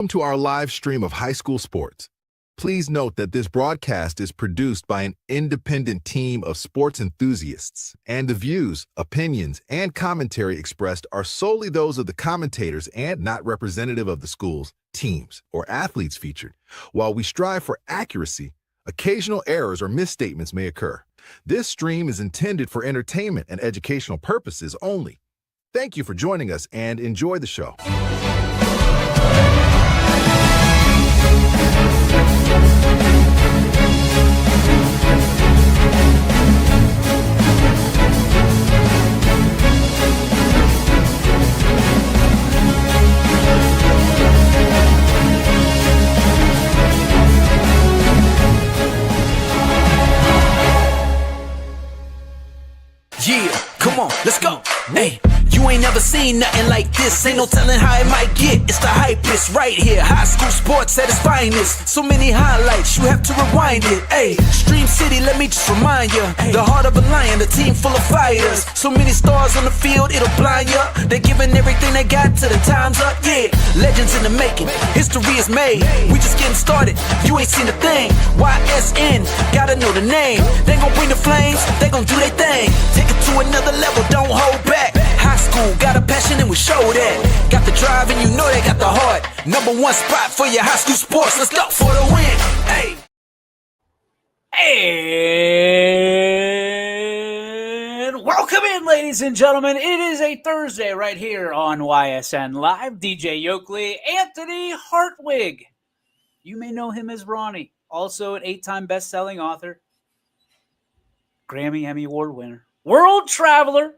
Welcome to our live stream of high school sports. Please note that this broadcast is produced by an independent team of sports enthusiasts, and the views, opinions, and commentary expressed are solely those of the commentators and not representative of the schools, teams, or athletes featured. While we strive for accuracy, occasional errors or misstatements may occur. This stream is intended for entertainment and educational purposes only. Thank you for joining us and enjoy the show. Yeah, come on, let's go. Hey, you ain't never seen nothing like this. Ain't no telling how it might get. It's the hypest right here. High school sports at its finest. So many highlights, you have to rewind it. Hey, Stream City, let me just remind you. The heart of a lion, a team full of fighters. So many stars on the field, it'll blind you. They're giving everything they got till the time's up. Yeah, legends in the making. History is made. We just getting started. You ain't seen a thing. YSN, gotta know the name. They gon' bring the flames. They gon' do their thing. Take it to another level, don't hold back. High school, got a passion and we show that. Got the drive and you know they got the heart. Number one spot for your high school sports. Let's go for the win. Hey. And welcome in, ladies and gentlemen. It is a Thursday right here on YSN Live. DJ Yoakley, Anthony Hartwig. You may know him as Ronnie. Also an 8-time best-selling author. Grammy Emmy Award winner. World traveler.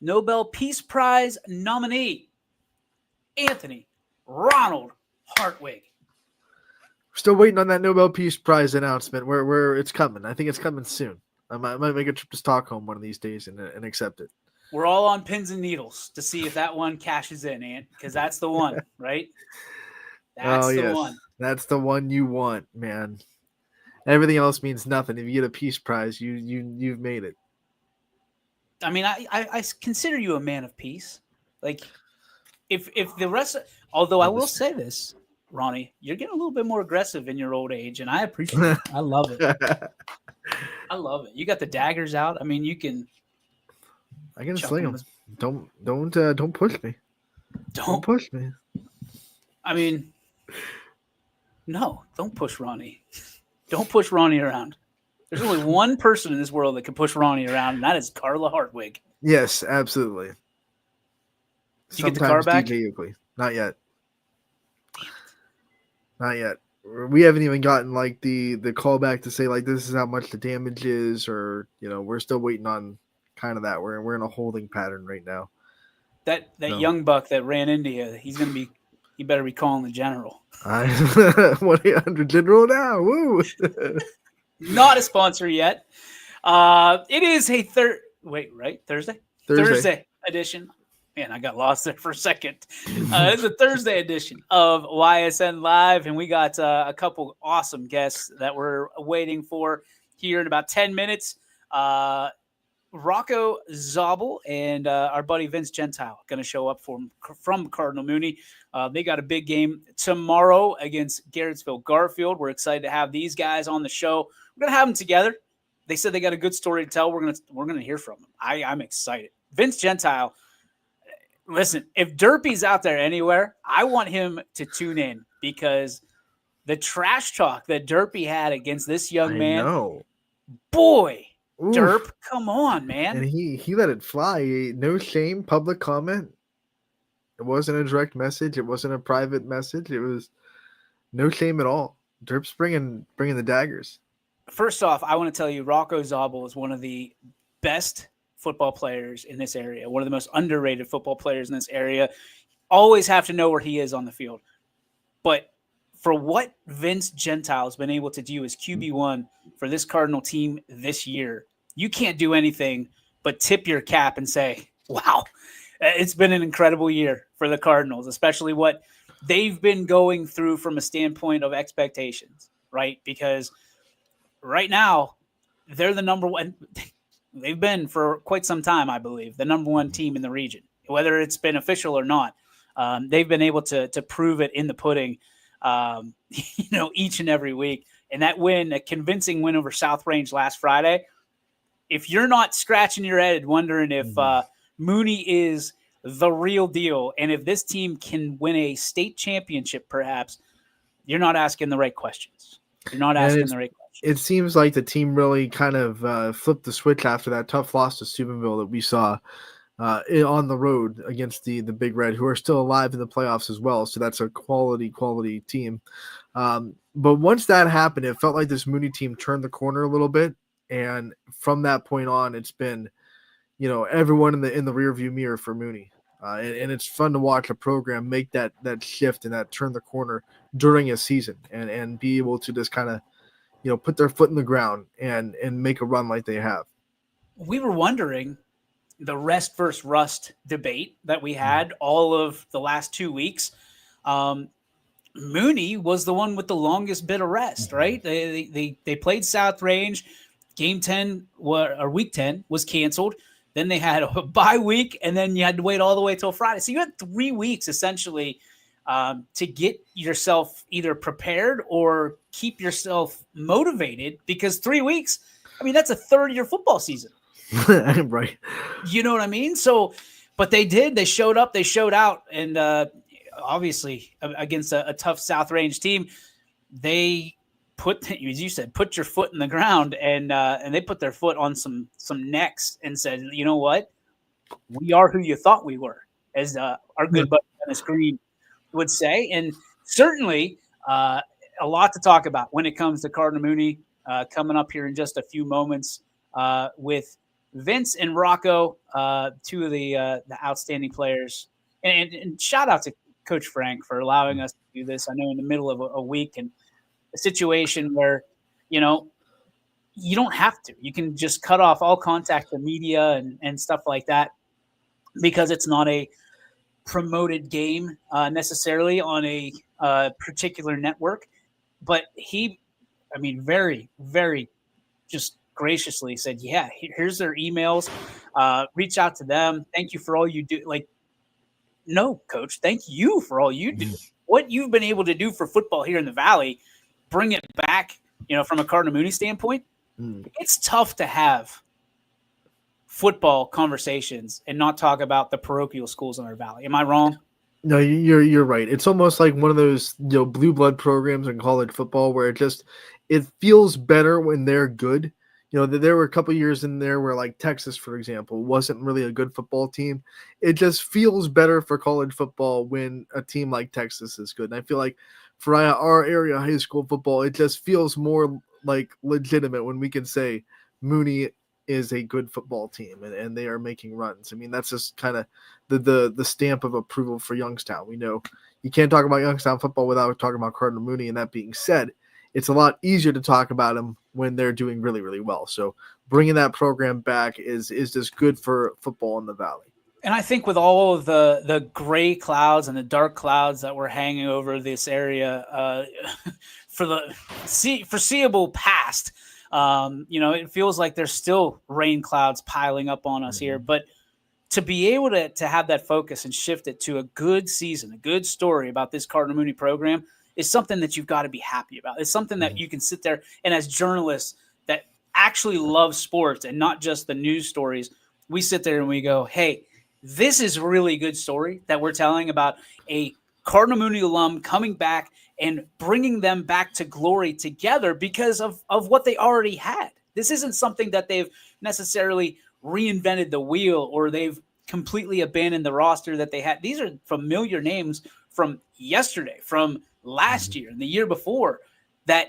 Nobel Peace Prize nominee, Anthony Ronald Hartwig. Still waiting on that Nobel Peace Prize announcement. Where it's coming. I think it's coming soon. I might make a trip to Stockholm one of these days and accept it. We're all on pins and needles to see if that one cashes in, Ant, because that's the one, right? That's the one. That's the one you want, man. Everything else means nothing. If you get a Peace Prize, you've made it. I mean, I consider you a man of peace. Like, if the rest of, although I will say this, Ronnie, you're getting a little bit more aggressive in your old age, and I appreciate it. I love it. I love it. You got the daggers out. I mean, you can. I can sling them. Don't push me. Don't push me. I mean, no, don't push Ronnie. Don't push Ronnie around. There's only one person in this world that can push Ronnie around, and that is Carla Hartwig. Yes, absolutely. Did you get the car back? DJ Yoakley. Not yet. Not yet. We haven't even gotten like the call back to say like this is how much the damage is, or we're still waiting on kind of that. We're in a holding pattern right now. That young buck that ran into you, he better be calling the general. 1-800 General now. Woo. Not a sponsor yet. It is a Thursday edition. Man, I got lost there for a second. It's a Thursday edition of YSN Live, and we got a couple awesome guests that we're waiting for here in about 10 minutes. Rocco Zabel and our buddy Vince Gentile going to show up from Cardinal Mooney. They got a big game tomorrow against Garrettsville Garfield. We're excited to have these guys on the show. We're going to have them together. They said they got a good story to tell. We're going to hear from them. I'm excited. Vince Gentile, listen, if Derpy's out there anywhere, I want him to tune in because the trash talk that Derpy had against this young man, boy, oof. Derp, come on, man. And he let it fly. No shame, public comment. It wasn't a direct message. It wasn't a private message. It was no shame at all. Derp's bringing the daggers. First off, I want to tell you, Rocco Zabel is one of the best football players in this area, one of the most underrated football players in this area. Always have to know where he is on the field. But for what Vince Gentile has been able to do as QB1 for this Cardinal team this year, you can't do anything but tip your cap and say, wow, it's been an incredible year for the Cardinals, especially what they've been going through from a standpoint of expectations, right? Because right now, they're the number one. They've been for quite some time, I believe, the number one team in the region, whether it's been official or not. They've been able to prove it in the pudding, each and every week. And that win, a convincing win over South Range last Friday, if you're not scratching your head wondering if Mooney is the real deal and if this team can win a state championship, perhaps, you're not asking the right questions. You're not asking the right questions. It seems like the team really kind of flipped the switch after that tough loss to Steubenville that we saw on the road against the Big Red, who are still alive in the playoffs as well. So that's a quality team. But once that happened, it felt like this Mooney team turned the corner a little bit. And from that point on, it's been, everyone in the rearview mirror for Mooney. And it's fun to watch a program make that shift and that turn the corner during a season and be able to just kind of, put their foot in the ground and make a run like they have. We were wondering the rest versus rust debate that we had all of the last 2 weeks. Mooney was the one with the longest bit of rest, right? They played South Range. Game 10 or week 10 was canceled. Then they had a bye week, and then you had to wait all the way till Friday. So you had 3 weeks essentially to get yourself either prepared or keep yourself motivated, because 3 weeks, that's a third of your football season. Right. You know what I mean? So, but they did. They showed up. They showed out. And obviously against a tough South Range team, they put, as you said, put your foot in the ground, and they put their foot on some necks and said, you know what? We are who you thought we were, as our good buddy Dennis Green would say. And certainly a lot to talk about when it comes to Cardinal Mooney coming up here in just a few moments with Vince and Rocco, two of the outstanding players. And shout out to Coach Frank for allowing us to do this. I know in the middle of a week and a situation where, you don't have to. You can just cut off all contact with media and stuff like that, because it's not a promoted game necessarily on a particular network. But he, very, very just graciously said, yeah, here's their emails. Reach out to them. Thank you for all you do. Like, no, Coach, thank you for all you do. What you've been able to do for football here in the Valley, bring it back, from a Cardinal Mooney standpoint. It's tough to have football conversations and not talk about the parochial schools in our Valley. Am I wrong? No, you're right. It's almost like one of those blue blood programs in college football where it feels better when they're good. There were a couple years in there where, like Texas, for example, wasn't really a good football team. It just feels better for college football when a team like Texas is good. And I feel like for our area high school football, it just feels more like legitimate when we can say Mooney is a good football team and they are making runs. That's just kind of the stamp of approval for Youngstown. We know you can't talk about Youngstown football without talking about Cardinal Mooney. And that being said, it's a lot easier to talk about them when they're doing really, really well. So bringing that program back is just good for football in the Valley. And I think with all of the gray clouds and the dark clouds that were hanging over this area for the foreseeable past, it feels like there's still rain clouds piling up on us here. But to be able to have that focus and shift it to a good season, a good story about this Cardinal Mooney program is something that you've got to be happy about. It's something that you can sit there and, as journalists that actually love sports and not just the news stories, we sit there and we go, hey, this is a really good story that we're telling about a Cardinal Mooney alum coming back and bringing them back to glory together because of what they already had. This isn't something that they've necessarily reinvented the wheel or they've completely abandoned the roster that they had. These are familiar names from yesterday, from last year and the year before, that,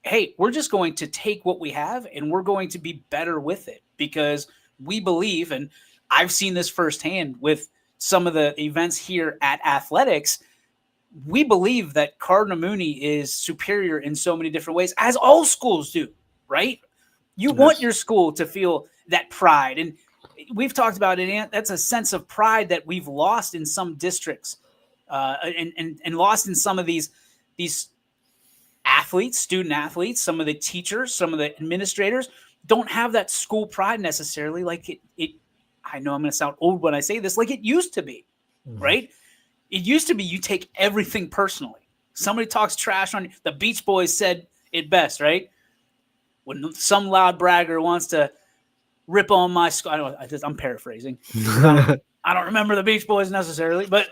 hey, we're just going to take what we have and we're going to be better with it because we believe, and I've seen this firsthand with some of the events here at Athletics, we believe that Cardinal Mooney is superior in so many different ways, as all schools do, right? You want your school to feel that pride. And we've talked about it, and that's a sense of pride that we've lost in some districts and lost in some of these athletes, student athletes, some of the teachers, some of the administrators don't have that school pride necessarily like it I know I'm going to sound old when I say this, like it used to be, right? It used to be you take everything personally. Somebody talks trash on you. The Beach Boys said it best, right? When some loud bragger wants to rip on my I'm paraphrasing. I don't remember the Beach Boys necessarily, but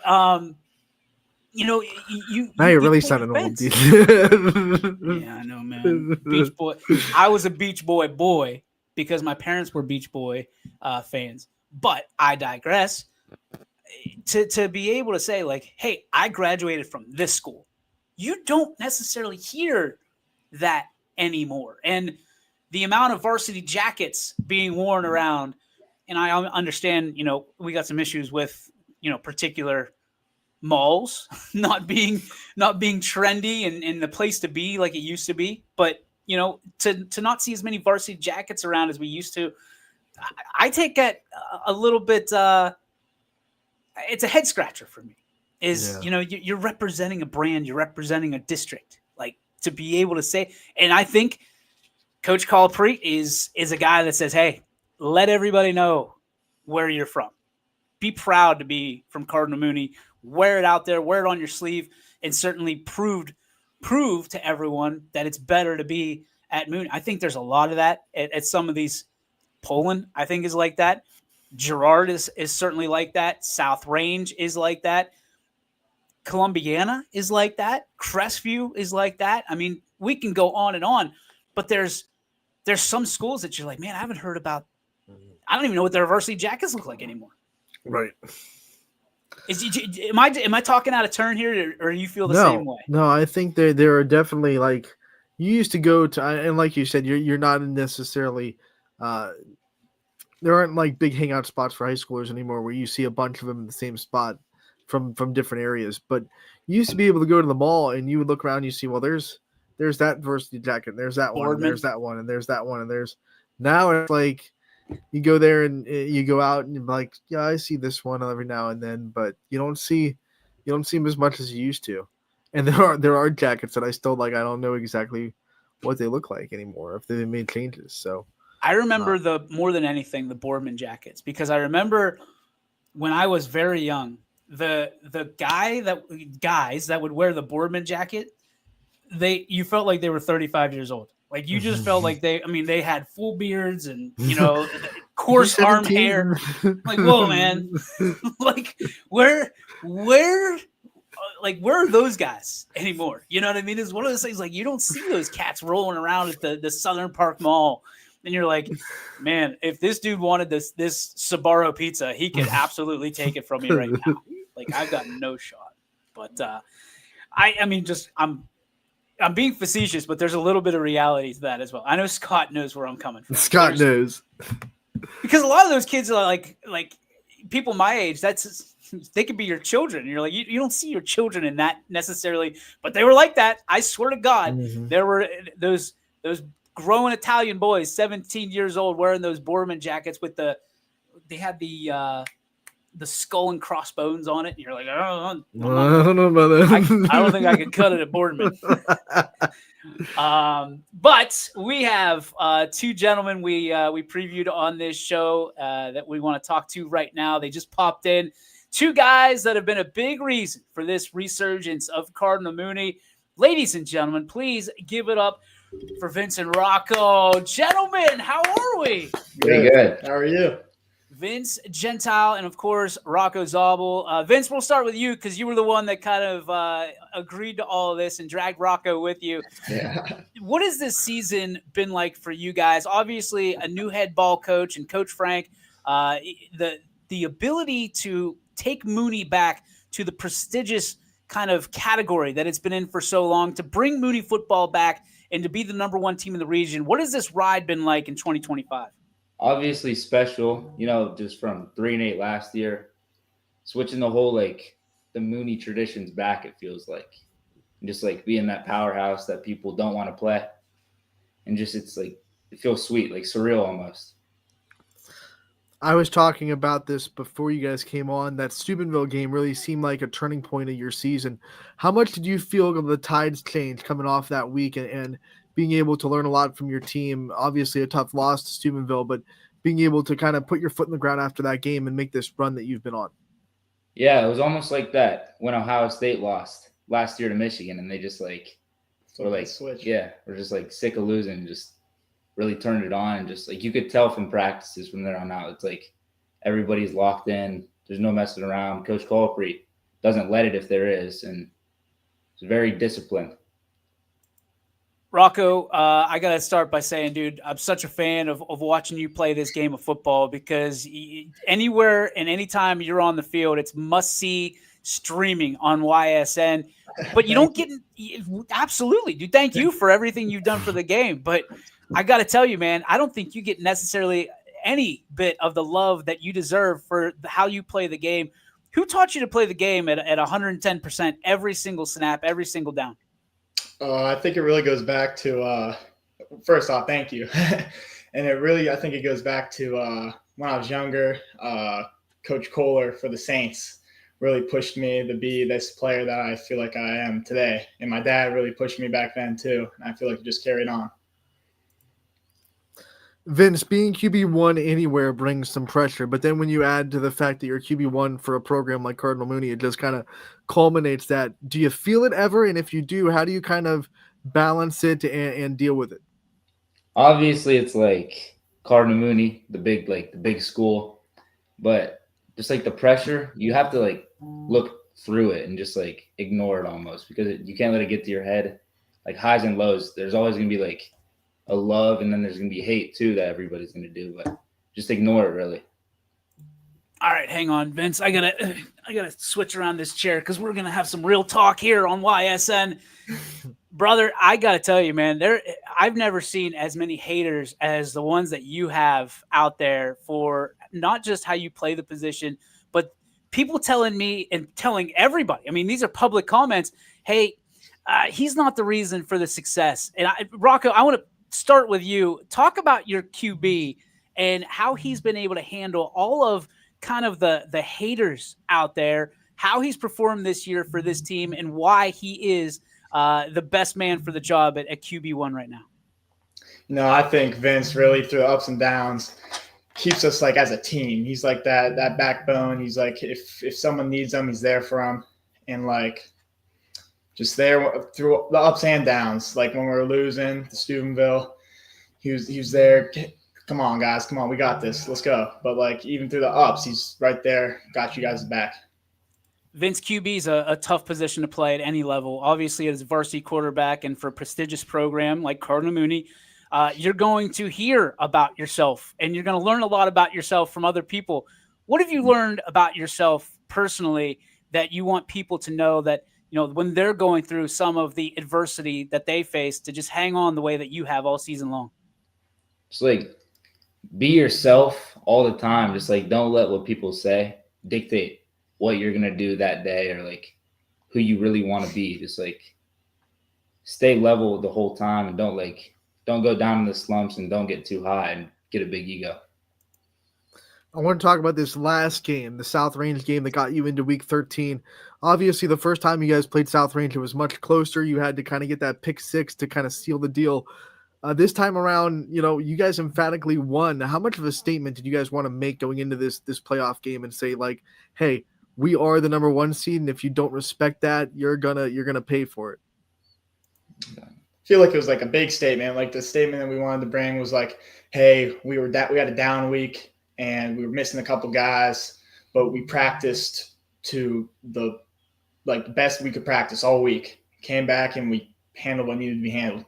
you know, now you're really take sounding old. offense. Dude. Yeah, I know, man. Beach Boy. I was a Beach Boy because my parents were Beach Boy fans. But I digress. To be able to say, like, hey, I graduated from this school. You don't necessarily hear that anymore. And the amount of varsity jackets being worn around, and I understand, you know, we got some issues with, you know, particular malls not being trendy and the place to be like it used to be. But, you know, to not see as many varsity jackets around as we used to, I take that a little bit it's a head scratcher for me. You know, you're representing a brand, you're representing a district. Like, to be able to say, and I think Coach Calipari is a guy that says, hey, let everybody know where you're from. Be proud to be from Cardinal Mooney. Wear it out there, wear it on your sleeve, and certainly prove to everyone that it's better to be at Mooney. I think there's a lot of that at some of these. Poland, I think, is like that. Girard is certainly like that. South Range is like that. Columbiana is like that. Crestview is like that. I mean, we can go on and on, but there's some schools that you're like, man, I haven't heard about. I don't even know what their varsity jackets look like anymore. Right. Am I talking out of turn here, or you feel the same way? No, I think there are definitely, like, you used to go to, and like you said, you're not necessarily. There aren't like big hangout spots for high schoolers anymore where you see a bunch of them in the same spot from different areas. But you used to be able to go to the mall and you would look around and you see, well, there's that varsity jacket, and there's that one, and there's that one, and there's that one, and there's now it's like you go there and you go out and you're like, yeah, I see this one every now and then, but you don't see them as much as you used to. And there are jackets that I still like. I don't know exactly what they look like anymore if they've made changes. So. I remember more than anything the Boardman jackets, because I remember when I was very young, the guys that would wear the Boardman jacket, you felt like they were 35 years old. Like, you just felt like they had full beards and, you know, coarse arm hair. Like, whoa, man. Like, where are those guys anymore? You know what I mean? It's one of those things, like, you don't see those cats rolling around at the Southern Park Mall. And you're like, man, if this dude wanted this Sbarro pizza, he could absolutely take it from me right now. Like, I've got no shot. But I mean, just I'm being facetious, but there's a little bit of reality to that as well. I know Scott knows where I'm coming from. Scott knows. Because a lot of those kids are like people my age, they could be your children. And you're like, you don't see your children in that necessarily, but they were like that. I swear to God, there were those grown Italian boys, 17 years old, wearing those Boardman jackets they had the skull and crossbones on it. And you're like, I don't know about that. I don't think I could cut it at Boardman. But we have two gentlemen we previewed on this show that we want to talk to right now. They just popped in. Two guys that have been a big reason for this resurgence of Cardinal Mooney. Ladies and gentlemen, please give it up for Vince and Rocco. Gentlemen, how are we? Pretty good. How are you? Vince Gentile and, of course, Rocco Zabel. Vince, we'll start with you because you were the one that kind of agreed to all of this and dragged Rocco with you. Yeah. What has this season been like for you guys? Obviously, a new head ball coach and Coach Frank, the ability to take Mooney back to the prestigious kind of category that it's been in for so long, to bring Mooney football back and to be the number one team in the region. What has this ride been like in 2025? Obviously special, you know, just from 3-8 last year, switching the whole, like, the Mooney traditions back, it feels like. And just, like, being that powerhouse that people don't want to play. And just, it's like, it feels sweet, like surreal almost. I was talking about this before you guys came on. That Steubenville game really seemed like a turning point of your season. How much did you feel the tides change coming off that week and being able to learn a lot from your team? Obviously a tough loss to Steubenville, but being able to kind of put your foot in the ground after that game and make this run that you've been on. Yeah, it was almost like that when Ohio State lost last year to Michigan, and they just like were like, switch. yeah, we're just like sick of losing, and just really turned it on, and just like you could tell from practices from there on out, it's like everybody's locked in. There's no messing around. Coach Colpre doesn't let it if there is, and it's very disciplined. Rocco, I got to start by saying, dude, I'm such a fan of watching you play this game of football because anywhere and anytime you're on the field, it's must-see streaming on YSN. But you don't get – absolutely, dude. Thank you for everything you've done for the game. But I got to tell you, man, I don't think you get necessarily any bit of the love that you deserve for how you play the game. Who taught you to play the game at 110% every single snap, every single down? I think it really goes back to first off, thank you. And I think it goes back to when I was younger, Coach Kohler for the Saints really pushed me to be this player that I feel like I am today. And my dad really pushed me back then too. And I feel like it just carried on. Vince, being QB1 anywhere brings some pressure, but then when you add to the fact that you're QB1 for a program like Cardinal Mooney, it just kind of culminates that. Do you feel it ever? And if you do, how do you kind of balance it and deal with it? Obviously, it's like Cardinal Mooney, the big school, but just like the pressure, you have to like look through it and just like ignore it almost because you can't let it get to your head. Like highs and lows, there's always going to be like a love and then there's going to be hate too that everybody's going to do, but just ignore it really. All right, hang on, Vince. I gotta switch around this chair because we're gonna have some real talk here on YSN. Brother, I gotta tell you, man, I've never seen as many haters as the ones that you have out there for not just how you play the position, but people telling me and telling everybody. I mean, these are public comments. Hey, he's not the reason for the success. And Rocco, I want to start with you. Talk about your QB and how he's been able to handle all of kind of the haters out there, how he's performed this year for this team, and why he is the best man for the job at QB1 right now. I think Vince really through the ups and downs keeps us like as a team. He's like that backbone. He's like if someone needs him, he's there for him, and like just there through the ups and downs. Like when we were losing to Steubenville, he was there. Come on, guys. Come on. We got this. Let's go. But, like, even through the ups, he's right there. Got you guys back. Vince, QB is a tough position to play at any level. Obviously, as a varsity quarterback and for a prestigious program like Cardinal Mooney, you're going to hear about yourself, and you're going to learn a lot about yourself from other people. What have you learned about yourself personally that you want people to know that, when they're going through some of the adversity that they face, to just hang on the way that you have all season long? It's like, be yourself all the time. Just like don't let what people say dictate what you're gonna do that day or like who you really want to be. Just like stay level the whole time and don't go down in the slumps and don't get too high and get a big ego. I want to talk about this last game, the South Range game that got you into week 13. Obviously, the first time you guys played South Range, it was much closer. You had to kind of get that pick six to kind of seal the deal. This time around, you guys emphatically won. How much of a statement did you guys want to make going into this playoff game and say like, hey, we are the number one seed, and if you don't respect that, you're gonna pay for it? I feel like it was like a big statement. Like the statement that we wanted to bring was like, hey, we had a down week and we were missing a couple guys, but we practiced to the best we could practice all week. Came back and we handled what needed to be handled.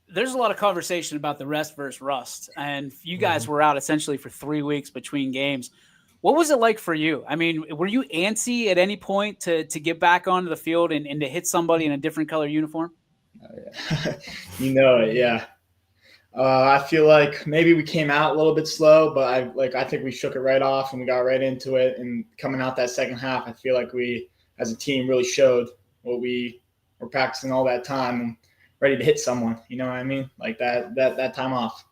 There's a lot of conversation about the rest versus rust, and you guys were out essentially for 3 weeks between games. What was it like for you? I mean, were you antsy at any point to get back onto the field and to hit somebody in a different color uniform? Oh, yeah. It, yeah. I feel like maybe we came out a little bit slow, but I think we shook it right off and we got right into it. And coming out that second half, I feel like we, as a team, really showed what we were practicing all that time and ready to hit someone. You know what I mean? Like that time off.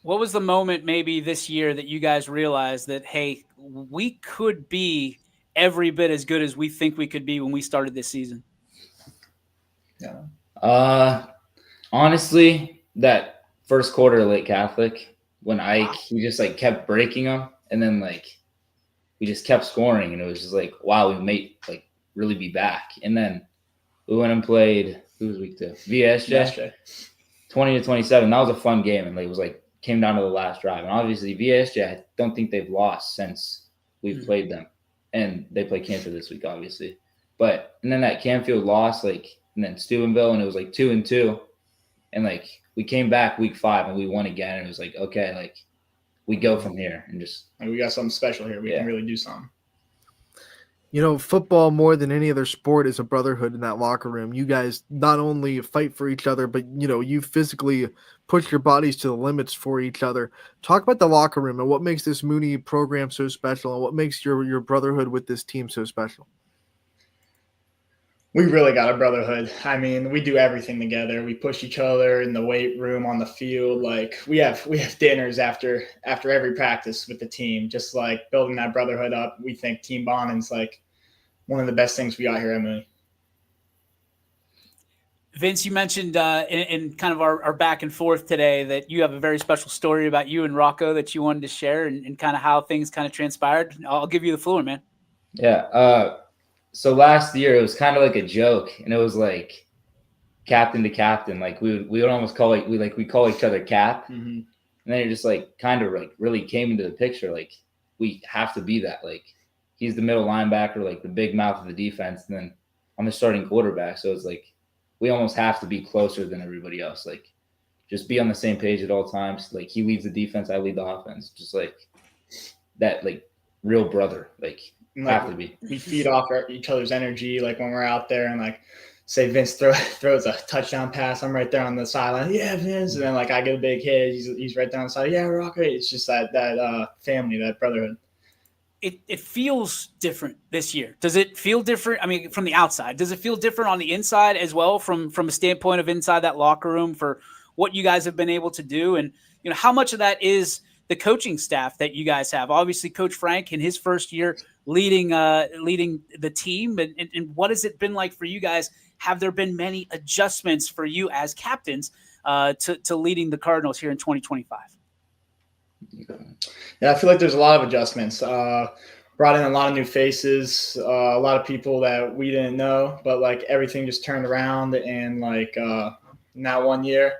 What was the moment maybe this year that you guys realized that, hey, we could be every bit as good as we think we could be when we started this season? Yeah. Honestly, that first quarter Lake Catholic when Ike, he just like kept breaking them. And then like we just kept scoring, and it was just like, wow, we may like really be back. And then we went and played, who was week 2? VSJ. 20-27. That was a fun game, and like it was like came down to the last drive. And obviously VSJ, I don't think they've lost since we've played them, and they play Canfield this week, obviously. But and then that Canfield loss, like, and then Steubenville, and it was like 2-2, and like we came back week 5 and we won again, and it was like, okay, like we go from here and just Like, we got something special here. We can really do something. You know, football more than any other sport is a brotherhood in that locker room. You guys not only fight for each other, but, you know, you physically push your bodies to the limits for each other. Talk about the locker room and what makes this Mooney program so special, and what makes your brotherhood with this team so special. We really got a brotherhood. I mean, we do everything together. We push each other in the weight room, on the field. Like we have dinners after every practice with the team, just like building that brotherhood up. We think team bonding's like one of the best things we got here at Mooney. Vince, you mentioned in kind of our back and forth today that you have a very special story about you and Rocco that you wanted to share, and kind of how things kind of transpired. I'll give you the floor, man. Yeah. So last year it was kind of like a joke, and it was like captain to captain. Like we would almost call it, we call each other Cap. Mm-hmm. And then it just like kind of like really came into the picture. Like we have to be that. Like he's the middle linebacker, like the big mouth of the defense, and then I'm the starting quarterback. So it's like we almost have to be closer than everybody else. Like just be on the same page at all times. Like he leads the defense, I lead the offense. Just like that, like real brother. Like have to be. We feed off each other's energy. Like when we're out there and like say Vince throws a touchdown pass, I'm right there on the sideline. Yeah, Vince. And then like I get a big hit. He's right down the side. Yeah, Rocker. It's just that family, that brotherhood. It feels different this year. Does it feel different? I mean, from the outside, does it feel different on the inside as well, from a standpoint of inside that locker room for what you guys have been able to do? And, you know, how much of that is the coaching staff that you guys have? Obviously, Coach Frank in his first year leading the team. And what has it been like for you guys? Have there been many adjustments for you as captains to leading the Cardinals here in 2025? Yeah, I feel like there's a lot of adjustments. Brought in a lot of new faces, a lot of people that we didn't know, but like everything just turned around. And like now 1 year,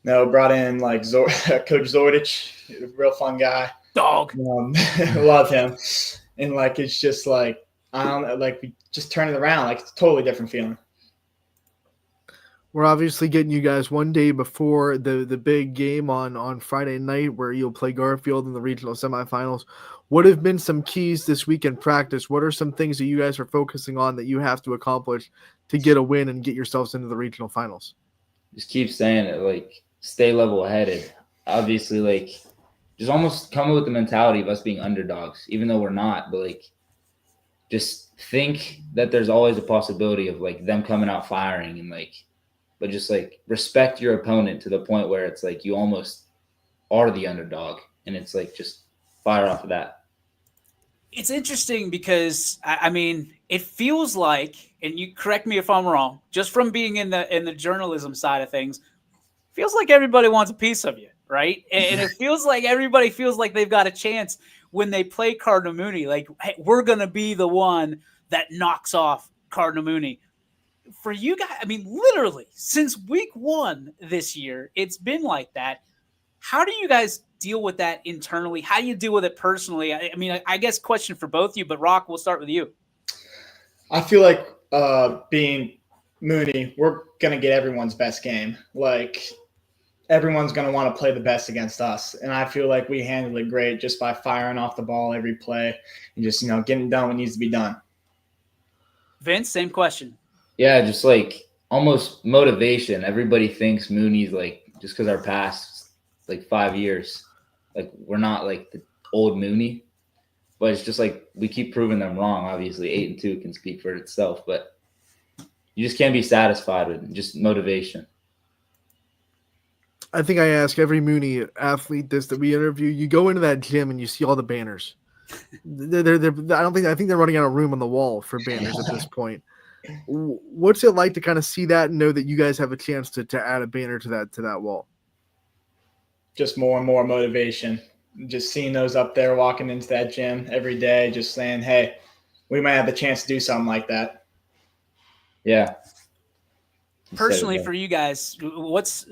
brought in like Coach Zordich, a real fun guy. Dog. Love him. And like it's just like we just turned it around. Like it's a totally different feeling. We're obviously getting you guys one day before the big game on Friday night, where you'll play Garfield in the regional semifinals. What have been some keys this week in practice? What are some things that you guys are focusing on that you have to accomplish to get a win and get yourselves into the regional finals? Just keep saying it, like stay level-headed. Obviously, like just almost come with the mentality of us being underdogs, even though we're not. But like just think that there's always a possibility of like them coming out firing, and like, but just like respect your opponent to the point where it's like you almost are the underdog, and it's like just fire off of that. It's interesting because I mean, it feels like, and you correct me if I'm wrong, just from being in the journalism side of things, feels like everybody wants a piece of you, right? And it feels like everybody feels like they've got a chance when they play Cardinal Mooney. Like, hey, we're gonna be the one that knocks off Cardinal Mooney. For you guys, I mean, literally since week 1 this year, it's been like that. How do you guys deal with that internally? How do you deal with it personally? I mean, I guess question for both of you, but Rock, we'll start with you. I feel like being Mooney, we're going to get everyone's best game. Like everyone's going to want to play the best against us. And I feel like we handled it great just by firing off the ball every play and just, getting done what needs to be done. Vince, same question. Yeah, just like almost motivation. Everybody thinks Mooney's like, just because our past like 5 years, like we're not like the old Mooney, but it's just like we keep proving them wrong. Obviously 8-2 can speak for itself, but you just can't be satisfied with just motivation. I think I ask every Mooney athlete this that we interview. You go into that gym and you see all the banners. I think they're running out of room on the wall for banners at this point. What's it like to kind of see that and know that you guys have a chance to add a banner to that wall? Just more and more motivation. just seeing those up there walking into that gym every day, just saying, hey, we might have the chance to do something like that. Yeah. Personally, for you guys, what's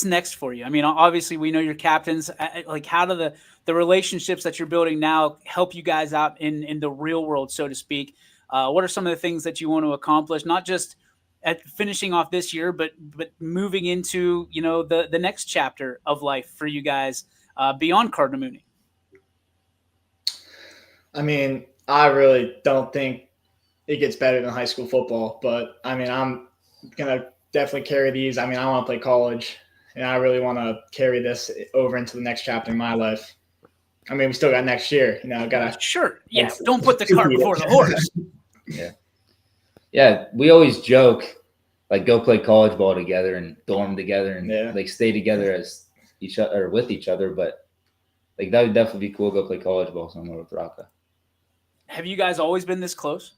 next for you? I mean, obviously we know you're captains. Like, how do the relationships that you're building now help you guys out in the real world, so to speak? What are some of the things that you want to accomplish, not just at finishing off this year, but moving into, you know, the next chapter of life for you guys beyond Cardinal Mooney? I mean, I really don't think it gets better than high school football, but I mean, I'm going to definitely carry these. I mean, I want to play college, and I really want to carry this over into the next chapter in my life. I mean, we still got next year, you know, got to. Sure. Yeah. Don't put the cart before the horse. Yeah. We always joke, like, go play college ball together and dorm together and like stay together as each other or with each other. But like, that would definitely be cool. Go play college ball somewhere with Rocco. Have you guys always been this close?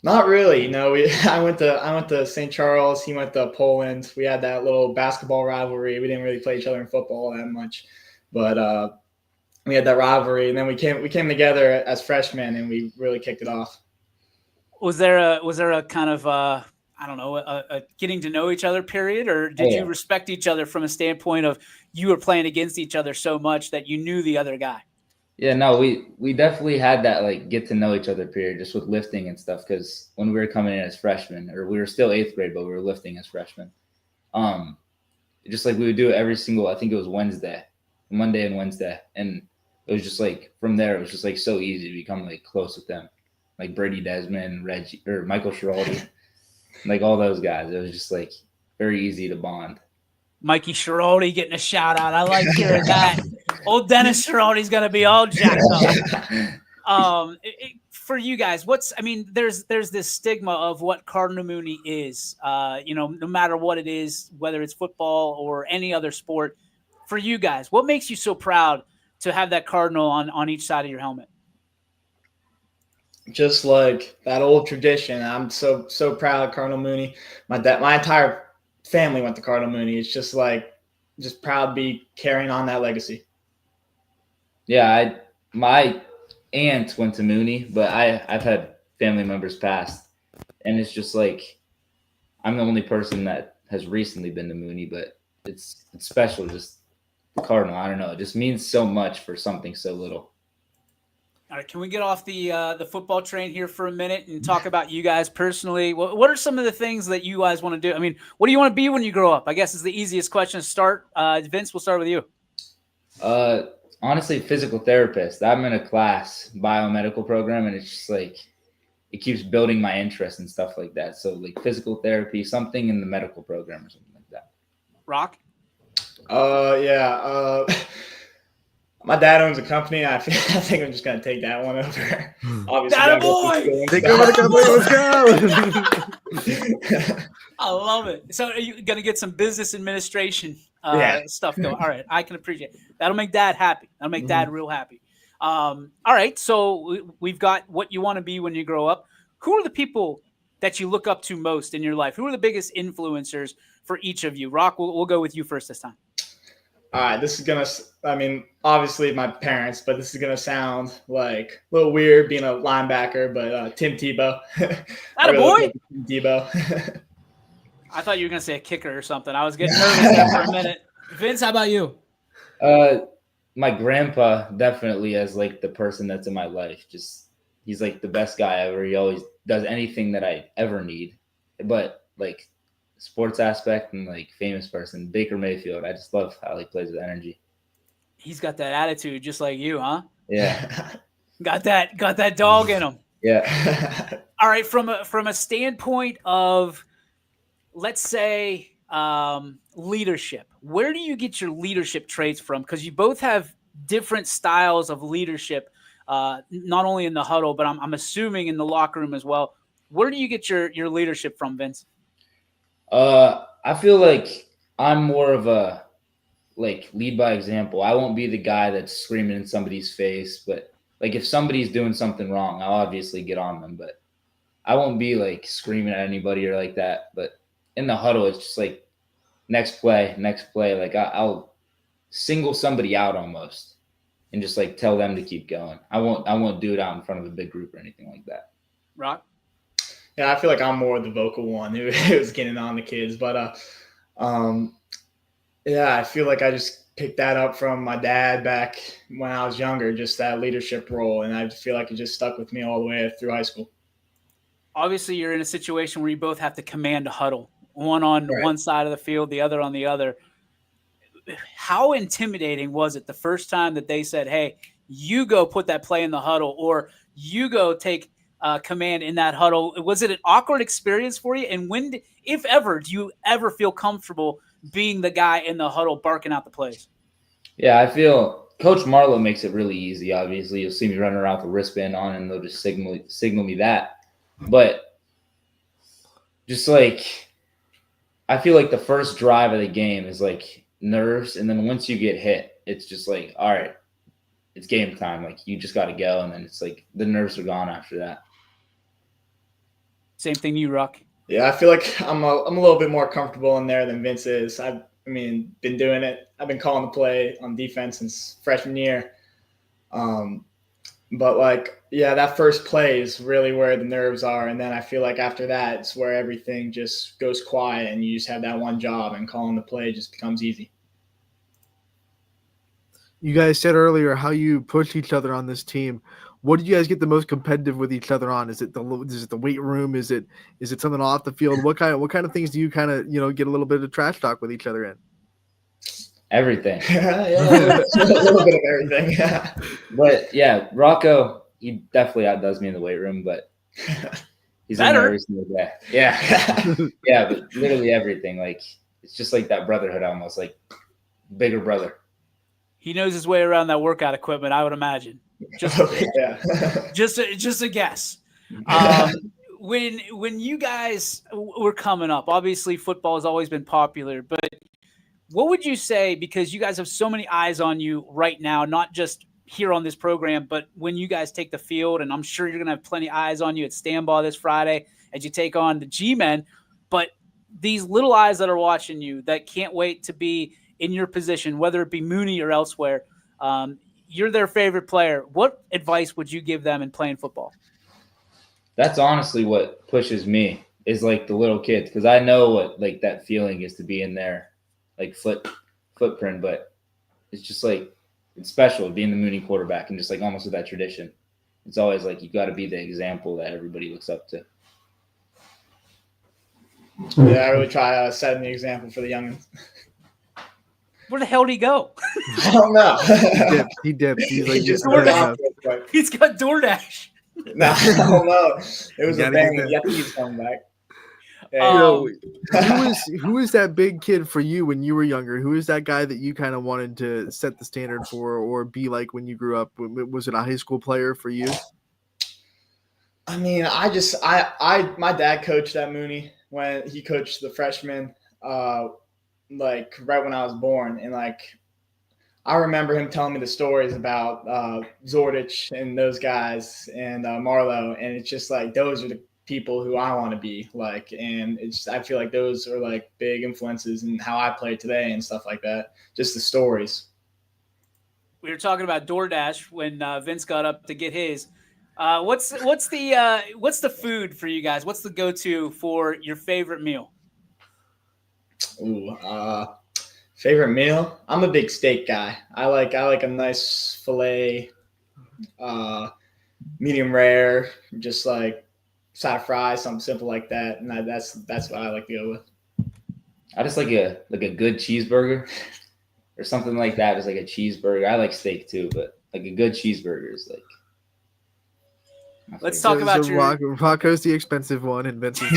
Not really. You know, I went to St. Charles. He went to Poland. We had that little basketball rivalry. We didn't really play each other in football that much, but we had that rivalry, and then we came together as freshmen, and we really kicked it off. Was there a kind of I don't know, a getting to know each other period, or did you respect each other from a standpoint of you were playing against each other so much that you knew the other guy? Yeah, no, we definitely had that like get to know each other period just with lifting and stuff, because when we were coming in as freshmen, or we were still 8th grade, but we were lifting as freshmen. Just like we would do it every single, I think it was Monday and Wednesday. And it was just like from there, it was just like so easy to become like close with them. Like Brady Desmond, Reggie, or Michael Schiraldi, like all those guys. It was just like very easy to bond. Mikey Schiraldi getting a shout out. I like hearing that. Old Dennis Schiraldi's going to be all jacked up. For you guys, there's this stigma of what Cardinal Mooney is, you know, no matter what it is, whether it's football or any other sport. For you guys, what makes you so proud to have that Cardinal on each side of your helmet? Just like that old tradition. I'm so proud of Cardinal Mooney. My entire family went to Cardinal Mooney. It's just proud to be carrying on that legacy. Yeah, my aunt went to Mooney, but I've had family members pass, and it's just like I'm the only person that has recently been to Mooney, but it's special. Just the Cardinal, I don't know, it just means so much for something so little. All right, can we get off the football train here for a minute and talk about you guys personally? What are some of the things that you guys want to do? I mean, what do you want to be when you grow up? I guess is the easiest question to start. Vince, we'll start with you. Honestly, physical therapist. I'm in a class, biomedical program, and it's just like it keeps building my interest and stuff like that. So like physical therapy, something in the medical program or something like that. Rock? My dad owns a company. I think I'm just gonna take that one over. Obviously, let's go. I love it. So are you gonna get some business administration stuff going? All right, I can appreciate it. That'll make Dad happy. That'll make Dad real happy. All right, so we've got what you want to be when you grow up. Who are the people that you look up to most in your life? Who are the biggest influencers for each of you? Rock, we'll go with you first this time. All right, this is going to, obviously my parents, but this is going to sound like a little weird being a linebacker, but Tim Tebow. Attaboy! Tim Tebow. I thought you were going to say a kicker or something. I was getting nervous there for a minute. Vince, how about you? My grandpa definitely as like the person that's in my life. Just he's like the best guy ever. He always does anything that I ever need. But like sports aspect and like famous person, Baker Mayfield. I just love how he plays with energy. He's got that attitude just like you, huh? Yeah. got that dog in him. Yeah. All right, from a standpoint of, let's say, leadership, where do you get your leadership traits from? Because you both have different styles of leadership, not only in the huddle, but I'm assuming in the locker room as well. Where do you get your leadership from, Vince? I feel like I'm more of a like lead by example. I won't be the guy that's screaming in somebody's face, but like if somebody's doing something wrong, I'll obviously get on them, but I won't be like screaming at anybody or like that. But in the huddle, it's just like next play. Like I'll single somebody out almost and just like tell them to keep going. I won't do it out in front of a big group or anything like that. Rock? Yeah, I feel like I'm more the vocal one who was getting on the kids, but yeah, I feel like I just picked that up from my dad back when I was younger, just that leadership role, and I feel like it just stuck with me all the way through high school. Obviously, you're in a situation where you both have to command a huddle, one on one side of the field, the other on the other. How intimidating was it the first time that they said, hey, you go put that play in the huddle, or you go take command in that huddle? Was it an awkward experience for you? And when, if ever, do you ever feel comfortable being the guy in the huddle barking out the plays? Yeah, I feel Coach Marlowe makes it really easy. Obviously, you'll see me running around with a wristband on, and they'll just signal me that. But just like, I feel like the first drive of the game is like nerves, and then once you get hit, it's just like, all right, it's game time. Like, you just got to go, and then it's like the nerves are gone after that. Same thing, you, Ruck. Yeah, I feel like I'm a little bit more comfortable in there than Vince is. I mean, been doing it. I've been calling the play on defense since freshman year. But like, yeah, that first play is really where the nerves are. And then I feel like after that, it's where everything just goes quiet and you just have that one job, and calling the play just becomes easy. You guys said earlier how you push each other on this team. What did you guys get the most competitive with each other on? Is it the weight room? Is it something off the field? What kind of things do you kind of, get a little bit of trash talk with each other in? Everything. Yeah, a little bit of everything. Yeah. But yeah, Rocco, he definitely outdoes me in the weight room, but he's in there every single day. Yeah. Yeah, but literally everything. Like, it's just like that brotherhood almost, like bigger brother. He knows his way around that workout equipment, I would imagine. Just a guess. When you guys were coming up, obviously football has always been popular, but what would you say, because you guys have so many eyes on you right now, not just here on this program, but when you guys take the field, and I'm sure you're going to have plenty of eyes on you at Stanbaugh this Friday as you take on the G-Men, but these little eyes that are watching you that can't wait to be in your position, whether it be Mooney or elsewhere, you're their favorite player. What advice would you give them in playing football? That's honestly what pushes me, is like the little kids, because I know what like that feeling is to be in their like footprint, but it's just like, it's special being the Mooney quarterback, and just like almost with that tradition. It's always like you got to be the example that everybody looks up to. Yeah, I really try setting the example for the youngins. Where the hell did he go? I don't know. He dipped. He's like, just He's got DoorDash. No, I don't know. It was a bang. Yeah, he's coming back. Who is that big kid for you when you were younger? Who is that guy that you kind of wanted to set the standard for, or be like when you grew up? Was it a high school player for you? I mean, my dad coached at Mooney when he coached the freshmen, like right when I was born. And like, I remember him telling me the stories about Zordich and those guys and Marlowe. And it's just like, those are the people who I want to be like. And I feel like those are like big influences in how I play today and stuff like that. Just the stories. We were talking about DoorDash when Vince got up to get his. What's the food for you guys? What's the go-to for your favorite meal? Ooh, favorite meal? I'm a big steak guy. I like a nice filet, medium rare, just like side of fries, something simple like that. And that's what I like to go with. I just like a good cheeseburger or something like that. Just like a cheeseburger. I like steak too, but like a good cheeseburger is like. Let's talk about Rocco's the expensive one, and Vince is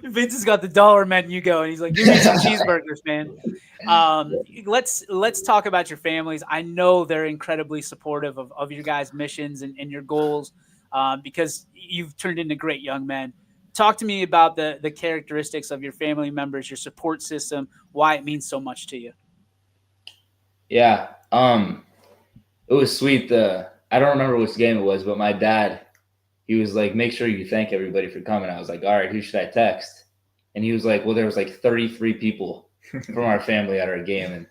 Vince has got the dollar menu going. He's like, "Give me some cheeseburgers, man." Let's talk about your families. I know they're incredibly supportive of your guys' missions and your goals, because you've turned into great young men. Talk to me about the characteristics of your family members, your support system, why it means so much to you. Yeah. It was sweet. I don't remember which game it was, but my dad, he was like, make sure you thank everybody for coming. I was like, all right, who should I text? And he was like, well, there was like 33 people from our family at our game, and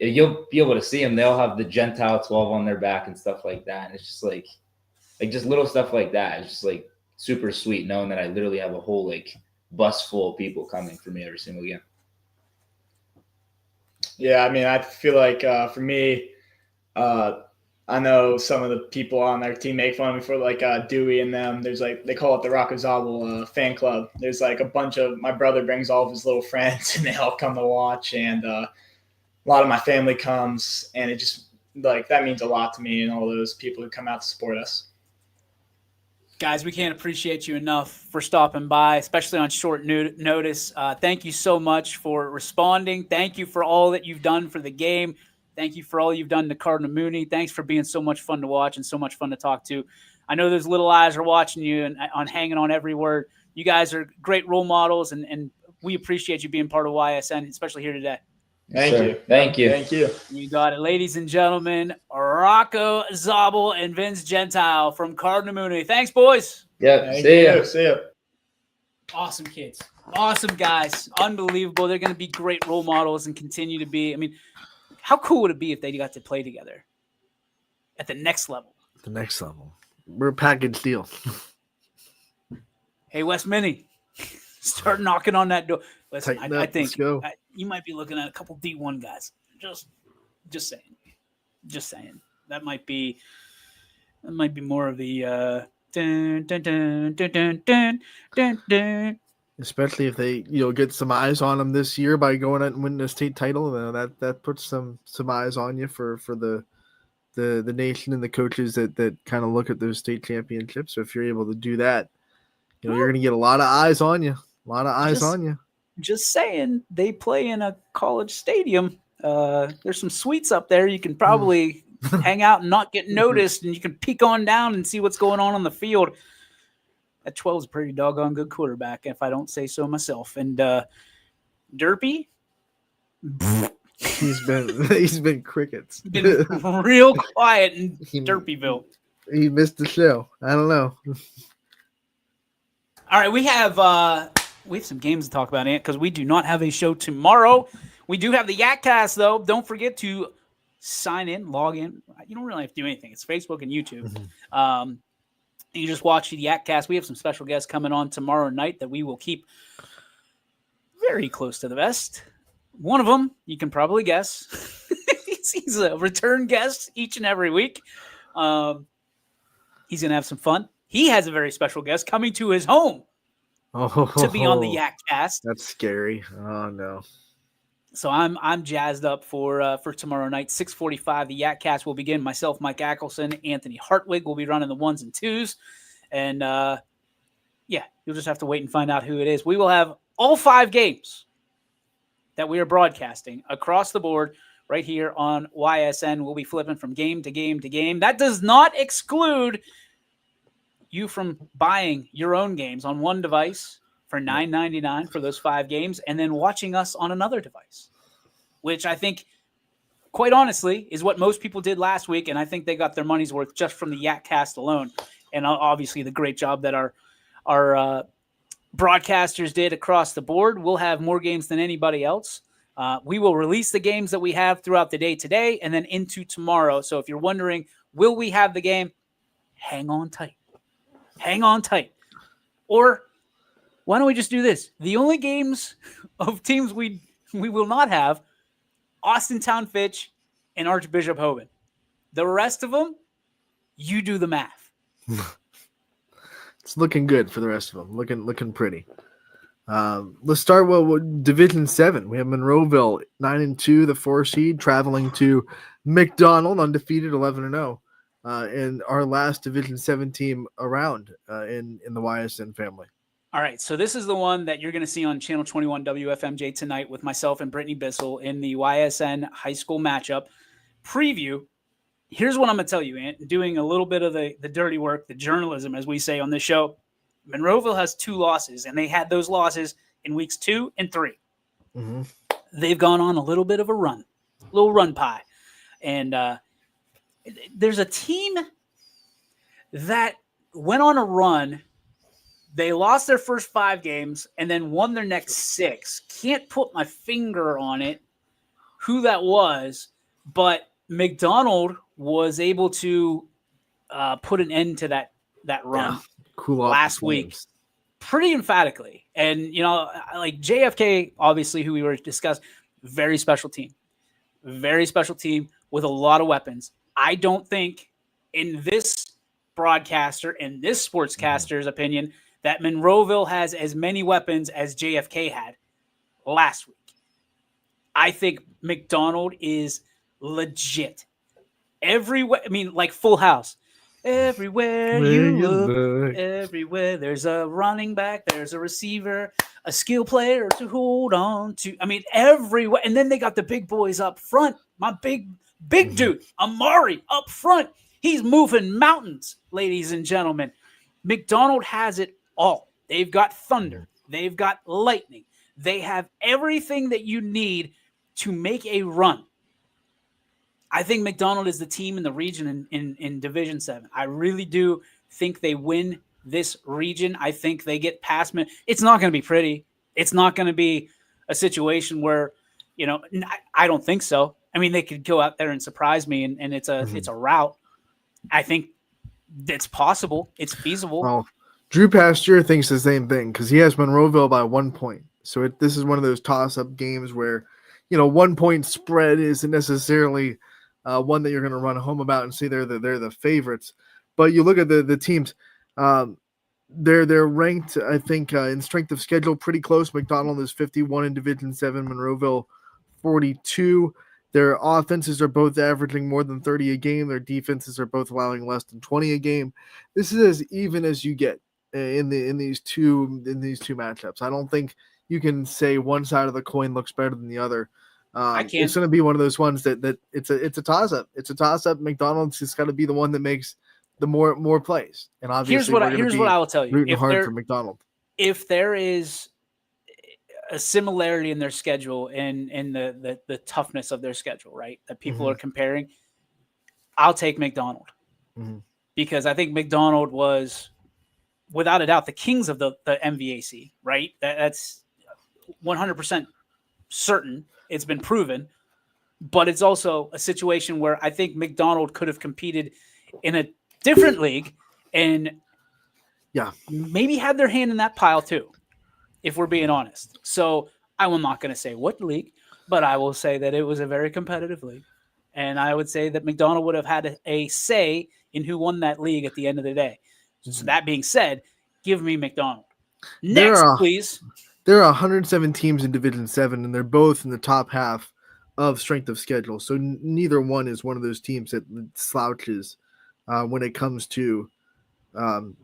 you'll be able to see them. They'll have the Gentile 12 on their back and stuff like that. And it's just like just little stuff like that. It's just like super sweet knowing that I literally have a whole like bus full of people coming for me every single game. Yeah, I mean, I feel like for me, I know some of the people on their team make fun of me for like Dewey and them. There's like, they call it the Rocco Zabel fan club. There's like a bunch of, my brother brings all of his little friends and they all come to watch. And a lot of my family comes, and it just like, that means a lot to me and all those people who come out to support us. Guys, we can't appreciate you enough for stopping by, especially on short notice. Thank you so much for responding. Thank you for all that you've done for the game. Thank you for all you've done to Cardinal Mooney. Thanks for being so much fun to watch and so much fun to talk to. I know those little eyes are watching you and on hanging on every word. You guys are great role models, and we appreciate you being part of YSN, especially here today. Thank you. Thank you. Thank you. You got it. Ladies and gentlemen, Rocco Zabel and Vince Gentile from Cardinal Mooney. Thanks, boys. Yep. Thank See ya. you. See ya. Awesome kids. Awesome guys. Unbelievable. They're going to be great role models and continue to be. I mean, how cool would it be if they got to play together at the next level? The next level. We're a package deal. Hey, Wes Minnie, start knocking on that door. Listen, Tighten I up. think Let's go. you might be looking at a couple D1 guys. Just saying. Just saying. That might be more of the dun, dun, dun, dun, dun, dun, dun, dun. Especially if they, get some eyes on them this year by going out and winning a state title. That puts some eyes on you for the nation and the coaches that kind of look at those state championships. So if you're able to do that, you're going to get a lot of eyes on you. A lot of eyes on you. Just saying, they play in a college stadium. There's some suites up there. You can probably hang out and not get noticed, and you can peek on down and see what's going on the field. That 12 is a pretty doggone good quarterback, if I don't say so myself. And Derpy, he's been crickets. been real quiet in Derpyville. He missed the show. I don't know. All right, we have some games to talk about, Ant, because we do not have a show tomorrow. We do have the YakCast, though. Don't forget to sign in, log in. You don't really have to do anything. It's Facebook and YouTube. Mm-hmm. You just watch the YakCast. We have some special guests coming on tomorrow night that we will keep very close to the vest. One of them, you can probably guess. He's a return guest each and every week. He's going to have some fun. He has a very special guest coming to his home to be on the YakCast. That's scary. Oh, no. So I'm jazzed up for tomorrow night, 6:45. The YakCast will begin. Myself, Mike Ackelson, Anthony Hartwig will be running the 1s and 2s. And, you'll just have to wait and find out who it is. We will have all 5 games that we are broadcasting across the board right here on YSN. We'll be flipping from game to game to game. That does not exclude you from buying your own games on one device for $9.99 for those 5 games, and then watching us on another device, which I think, quite honestly, is what most people did last week, and I think they got their money's worth just from the YakCast alone, and obviously the great job that our broadcasters did across the board. We'll have more games than anybody else. We will release the games that we have throughout the day today and then into tomorrow. So if you're wondering, will we have the game? Hang on tight. Hang on tight. Or why don't we just do this? The only games of teams we will not have, Austintown Fitch and Archbishop Hoban. The rest of them, you do the math. It's looking good for the rest of them. Looking pretty. Let's start with Division 7. We have Monroeville 9-2, the 4 seed, traveling to McDonald, undefeated 11-0. And our last Division 7 team around in the YSN family. All right, so this is the one that you're going to see on Channel 21 WFMJ tonight with myself and Brittany Bissell in the YSN high school matchup preview. Here's what I'm going to tell you, Ant, doing a little bit of the dirty work, the journalism, as we say on this show. Monroeville has 2 losses, and they had those losses in weeks 2 and 3. Mm-hmm. They've gone on a little bit of a little run pie. And there's a team that went on a run They lost their first 5 games and then won their next 6. Can't put my finger on it, who that was, but McDonald was able to put an end to that run Cool off last the week flames. pretty emphatically. And, like JFK, obviously, who we were discussing, very special team with a lot of weapons. I don't think in this broadcaster and this sportscaster's opinion that Monroeville has as many weapons as JFK had last week. I think McDonald is legit. Everywhere, I mean, like Full House. Everywhere you look, everywhere there's a running back, there's a receiver, a skill player to hold on to. I mean, everywhere. And then they got the big boys up front. My big dude, Amari, up front. He's moving mountains, ladies and gentlemen. McDonald has it all. They've got thunder. They've got lightning. They have everything that you need to make a run. I think McDonald is the team in the region in Division 7. I really do think they win this region. I think they get past me. It's not going to be pretty. It's not going to be a situation where, I don't think so. I mean, they could go out there and surprise me, and it's a rout. I think it's possible. It's feasible. Well, Drew Pasteur thinks the same thing because he has Monroeville by 1 point. So this is one of those toss-up games where, 1 point spread isn't necessarily one that you're going to run home about and see they're the favorites. But you look at the teams, they're ranked, I think, in strength of schedule pretty close. McDonald is 51 in Division 7, Monroeville 42. Their offenses are both averaging more than 30 a game. Their defenses are both allowing less than 20 a game. This is as even as you get in these two matchups. I don't think you can say one side of the coin looks better than the other. I can't. It's going to be one of those ones that it's a toss up. It's a toss up. McDonald's has got to be the one that makes the more plays. And obviously, here's what I will tell you. Rooting hard for McDonald. If there is a similarity in their schedule and the toughness of their schedule, right, that people are comparing, I'll take McDonald because I think McDonald was, without a doubt, the kings of the MVAC, right? That's 100% certain. It's been proven, but it's also a situation where I think McDonald could have competed in a different league and maybe had their hand in that pile too, if we're being honest. So I'm not going to say what league, but I will say that it was a very competitive league. And I would say that McDonald would have had a say in who won that league at the end of the day. So that being said, give me McDonald. Next, please. There are 107 teams in Division 7, and they're both in the top half of strength of schedule. So neither one is one of those teams that slouches when it comes to strength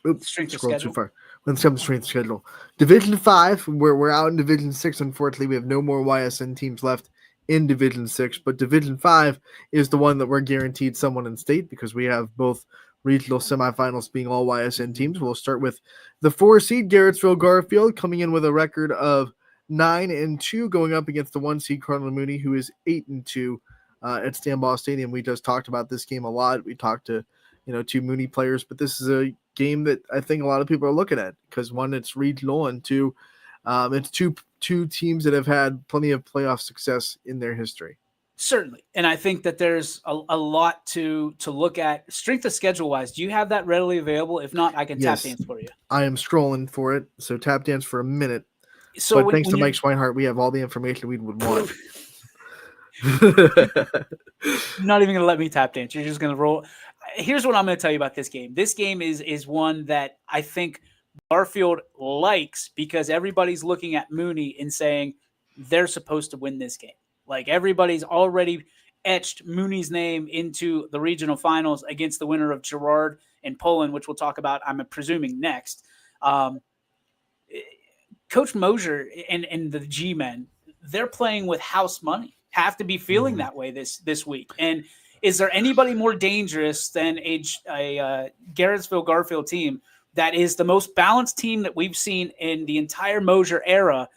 of scroll schedule. too far. When it comes to strength of schedule. Division 5, we're out in Division 6, unfortunately. We have no more YSN teams left in Division 6, but Division 5 is the one that we're guaranteed someone in state because we have both regional semifinals being all YSN teams. We'll start with the 4 seed Garrettsville Garfield coming in with a record of 9-2, going up against the 1 seed Cardinal Mooney, who is 8-2 at Stambaugh Stadium. We just talked about this game a lot. We talked to 2 Mooney players, but this is a game that I think a lot of people are looking at because 1, it's regional, and 2, it's two teams that have had plenty of playoff success in their history. Certainly. And I think that there's a lot to look at strength of schedule wise. Do you have that readily available? If not, I can tap dance for you. I am scrolling for it. So tap dance for a minute. So but thanks to Mike Schweinhart, we have all the information we would want. Not even going to let me tap dance. You're just going to roll. Here's what I'm going to tell you about this game. This game is one that I think Garfield likes because everybody's looking at Mooney and saying they're supposed to win this game. Like everybody's already etched Mooney's name into the regional finals against the winner of Girard and Poland, which we'll talk about, I'm presuming, next. Coach Mosier and the G-men, they're playing with house money, have to be feeling that way this week. And is there anybody more dangerous than a Garrettsville Garfield team that is the most balanced team that we've seen in the entire Mosier era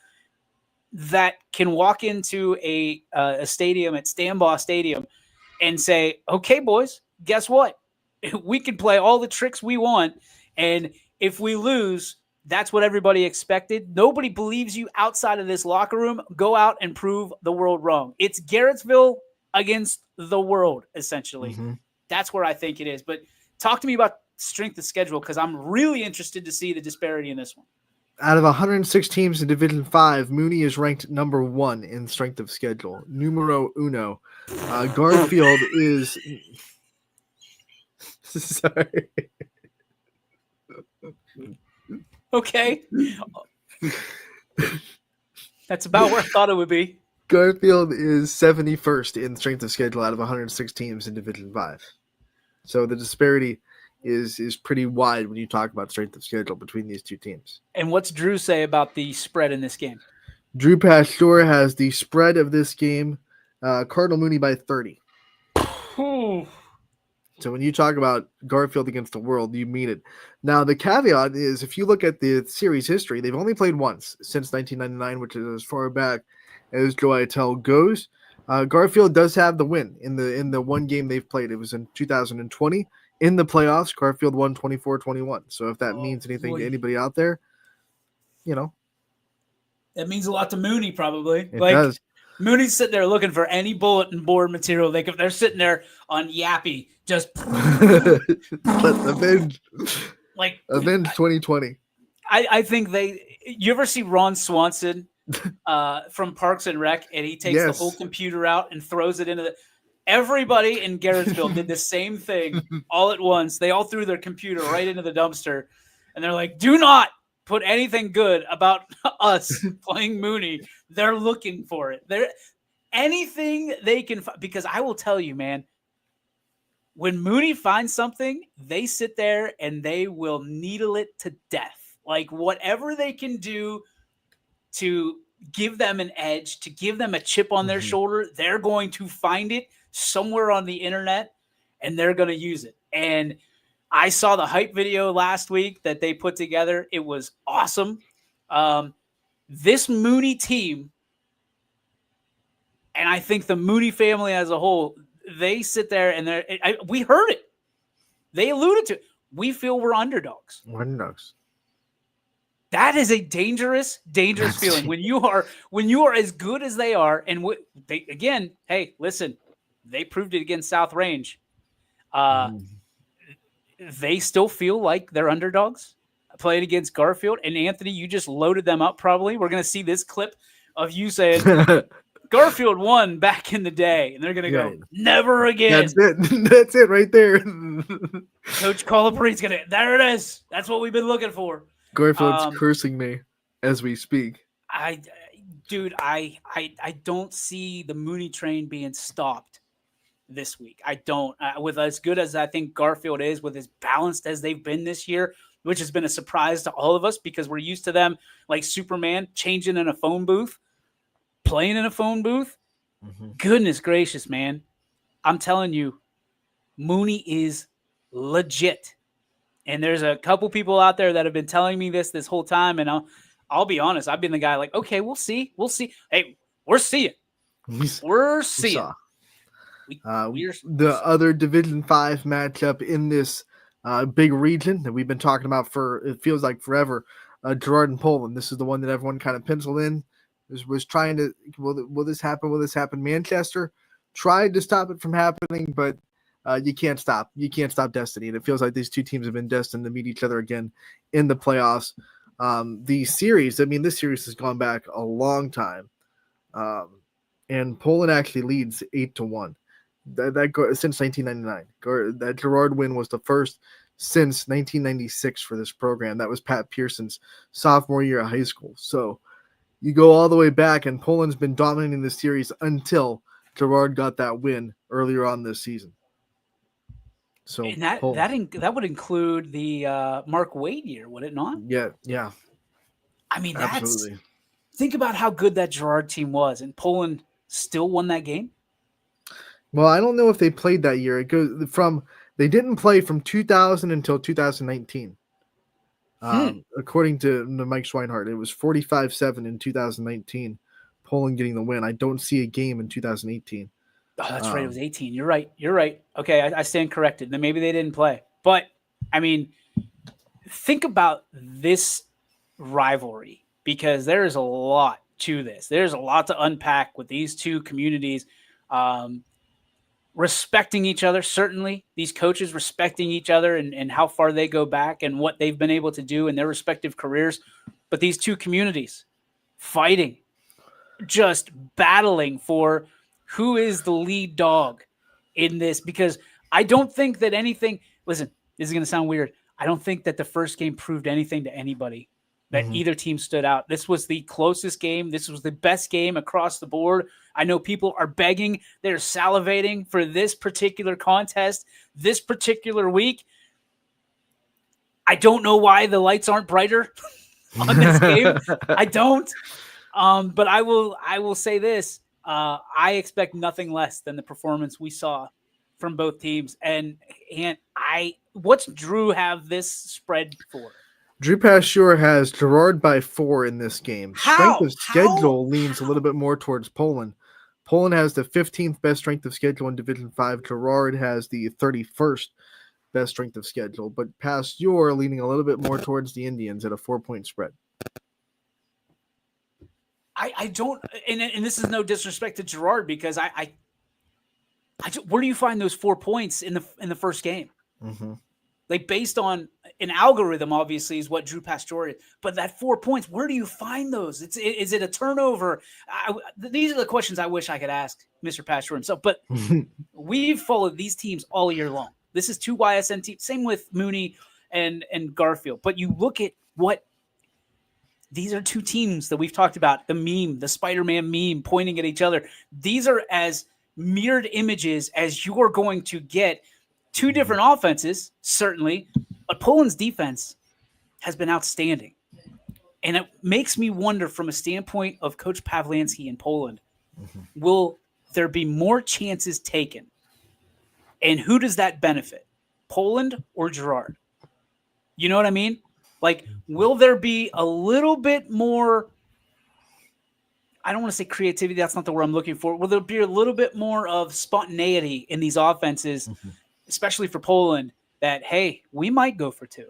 that can walk into a stadium at Stambaugh Stadium and say, okay, boys, guess what? We can play all the tricks we want. And if we lose, that's what everybody expected. Nobody believes you outside of this locker room. Go out and prove the world wrong. It's Garrettsville against the world, essentially. Mm-hmm. That's where I think it is. But talk to me about strength of schedule, because I'm really interested to see the disparity in this one. Out of 106 teams in Division 5, Mooney is ranked number 1 in strength of schedule. Numero uno. Garfield is... Sorry. Okay. That's about where I thought it would be. Garfield is 71st in strength of schedule out of 106 teams in Division 5. So the disparity is pretty wide when you talk about strength of schedule between these two teams. And what's Drew say about the spread in this game? Drew Pastor has the spread of this game, Cardinal Mooney by 30. So when you talk about Garfield against the world, you mean it. Now, the caveat is if you look at the series history, they've only played once since 1999, which is as far back as Joe Itel goes. Garfield does have the win in the one game they've played. It was in 2020. In the playoffs, Garfield won 24-21. So if that means anything to anybody out there, That means a lot to Mooney, probably. It does. Mooney's sitting there looking for any bulletin board material. They're sitting there on Yappy, just avenge like 2020. I think you ever see Ron Swanson from Parks and Rec, and he takes the whole computer out and throws it into everybody in Garrettsville did the same thing all at once. They all threw their computer right into the dumpster, and they're like, do not put anything good about us playing Mooney. They're looking for it. They're anything they can because I will tell you, man, when Mooney finds something, they sit there and they will needle it to death. Like whatever they can do to give them an edge, to give them a chip on their shoulder, they're going to find it somewhere on the internet and they're going to use it. And I saw the hype video last week that they put together. It was awesome. This Mooney team, and I think the Mooney family as a whole, they sit there and we heard it. They alluded to it. We feel we're underdogs. We're underdogs. That is a dangerous feeling when you are as good as they are. And again, hey, listen, they proved it against South Range. They still feel like they're underdogs playing against Garfield. And Anthony, you just loaded them up. Probably we're going to see this clip of you saying Garfield won back in the day, and they're going to go never again. That's it. That's it right there. Coach Colapri's going to. There it is. That's what we've been looking for. Garfield's cursing me as we speak. I don't see the Mooney train being stopped this week. I don't. With as good as I think Garfield is, with as balanced as they've been this year, which has been a surprise to all of us because we're used to them like Superman changing in a phone booth, playing in a phone booth. Goodness gracious, man. I'm telling you, Mooney is legit. And there's a couple people out there that have been telling me this whole time. And I'll be honest. I've been the guy like, okay, we'll see. We'll see. Hey, we're seeing. We're seeing. The other Division 5 matchup in this big region that we've been talking about for, it feels like forever, Girard and Poland. This is the one that everyone kind of penciled in. Was trying to, will this happen? Will this happen? Manchester tried to stop it from happening, but you can't stop. You can't stop destiny. And it feels like these two teams have been destined to meet each other again in the playoffs. The series, this series has gone back a long time. And Poland actually leads 8-1. Since 1999. That Girard win was the first since 1996 for this program. That was Pat Pearson's sophomore year of high school. So you go all the way back, and Poland's been dominating the series until Girard got that win earlier on this season. So and that would include the Mark Wade year, would it not? Yeah. Absolutely. Think about how good that Girard team was, and Poland still won that game. Well, I don't know if they played that year. It goes they didn't play from 2000 until 2019. According to Mike Schweinhart, it was 45-7 in 2019. Poland getting the win. I don't see a game in 2018. Oh, that's right. It was 18. You're right. You're right. Okay, I stand corrected. Then maybe they didn't play. But, I mean, think about this rivalry because there is a lot to this. There's a lot to unpack with these two communities respecting each other, certainly. These coaches respecting each other and how far they go back and what they've been able to do in their respective careers. But these two communities fighting, just battling for who is the lead dog in this, because I don't think that anything – listen, this is going to sound weird. I don't think that the first game proved anything to anybody, that either team stood out. This was the closest game. This was the best game across the board. I know people are begging. They're salivating for this particular contest, this particular week. I don't know why the lights aren't brighter on this game. I don't. But I will say this. I expect nothing less than the performance we saw from both teams. And what's Drew have this spread for? Drew Pasteur has Girard by 4 in this game. How? Strength of schedule leans a little bit more towards Poland. Poland has the 15th best strength of schedule in Division 5. Girard has the 31st best strength of schedule. But Pasteur leaning a little bit more towards the Indians at a 4-point spread. I don't, and this is no disrespect to Girard because where do you find those 4 points in the first game? Mm-hmm. Like based on an algorithm, obviously, is what Drew Pasteur is. But that 4 points, where do you find those? Is it a turnover? These are the questions I wish I could ask Mr. Pasteur himself. But we've followed these teams all year long. This is 2 YSN teams. Same with Mooney and Garfield. But you look at what these are 2 teams that we've talked about. The meme, the Spider-Man meme pointing at each other. These are as mirrored images as you're going to get. 2 different offenses, certainly, but Poland's defense has been outstanding. And it makes me wonder from a standpoint of Coach Pawlinski in Poland, will there be more chances taken? And who does that benefit? Poland or Girard? You know what I mean? Like, will there be a little bit more, I don't want to say creativity, that's not the word I'm looking for. Will there be a little bit more of spontaneity in these offenses, especially for Poland, that, hey, we might go for 2?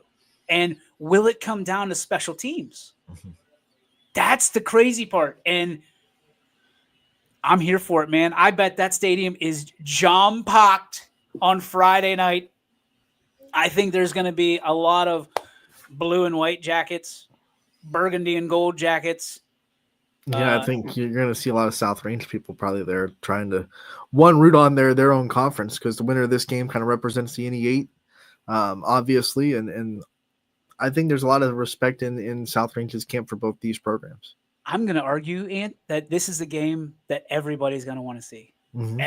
And will it come down to special teams? That's the crazy part. And I'm here for it, man. I bet that stadium is jam-packed on Friday night. I think there's going to be a lot of blue and white jackets, burgundy and gold jackets. Yeah, I think you're going to see a lot of South Range people probably there trying to, root on their own conference, because the winner of this game kind of represents the NE8, obviously. And I think there's a lot of respect in South Range's camp for both these programs. I'm going to argue, Ant, that this is a game that everybody's going to want to see. Mm-hmm.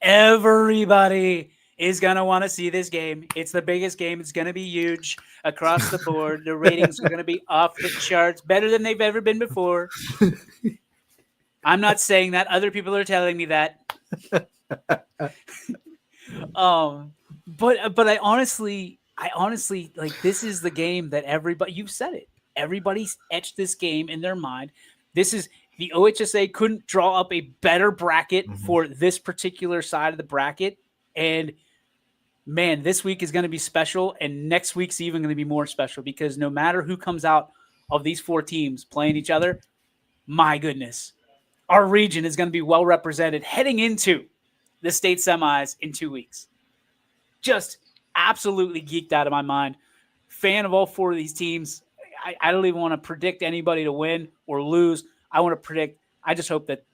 Everybody is going to want to see this game. It's the biggest game. It's going to be huge across the board. The ratings are going to be off the charts, better than they've ever been before. I'm not saying that. Other people are telling me that. But I honestly, like, this is the game that everybody, you've said it. Everybody's etched this game in their mind. This is, the OHSA couldn't draw up a better bracket for this particular side of the bracket. And man, this week is going to be special, and next week's even going to be more special, because no matter who comes out of these 4 teams playing each other, my goodness, our region is going to be well represented heading into the state semis in 2 weeks. Just absolutely geeked out of my mind. Fan of all 4 of these teams. I don't even want to predict anybody to win or lose. I just hope that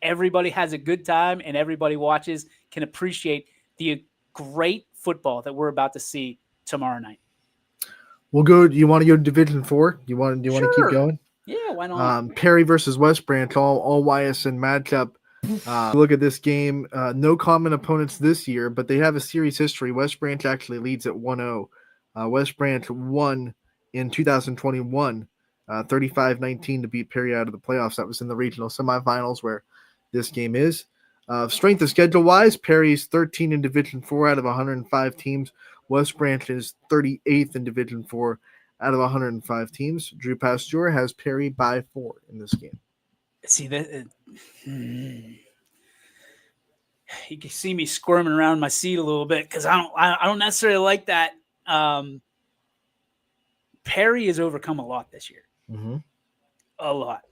everybody has a good time and everybody watches can appreciate the great football that we're about to see tomorrow night. We'll go. Do you want to go to Division 4? Do you want to keep going? Yeah, why not? Perry versus West Branch, all YSN matchup. Look at this game. No common opponents this year, but they have a series history. West Branch actually leads at 1-0. West Branch won in 2021, 35-19 to beat Perry out of the playoffs. That was in the regional semifinals where this game is. Strength of schedule-wise, Perry's 13 in Division 4 out of 105 teams. West Branch is 38th in Division 4 out of 105 teams. Drew Pasteur has Perry by 4 in this game. See that. You can see me squirming around my seat a little bit because I don't necessarily like that. Perry has overcome a lot this year. Mm-hmm. A lot.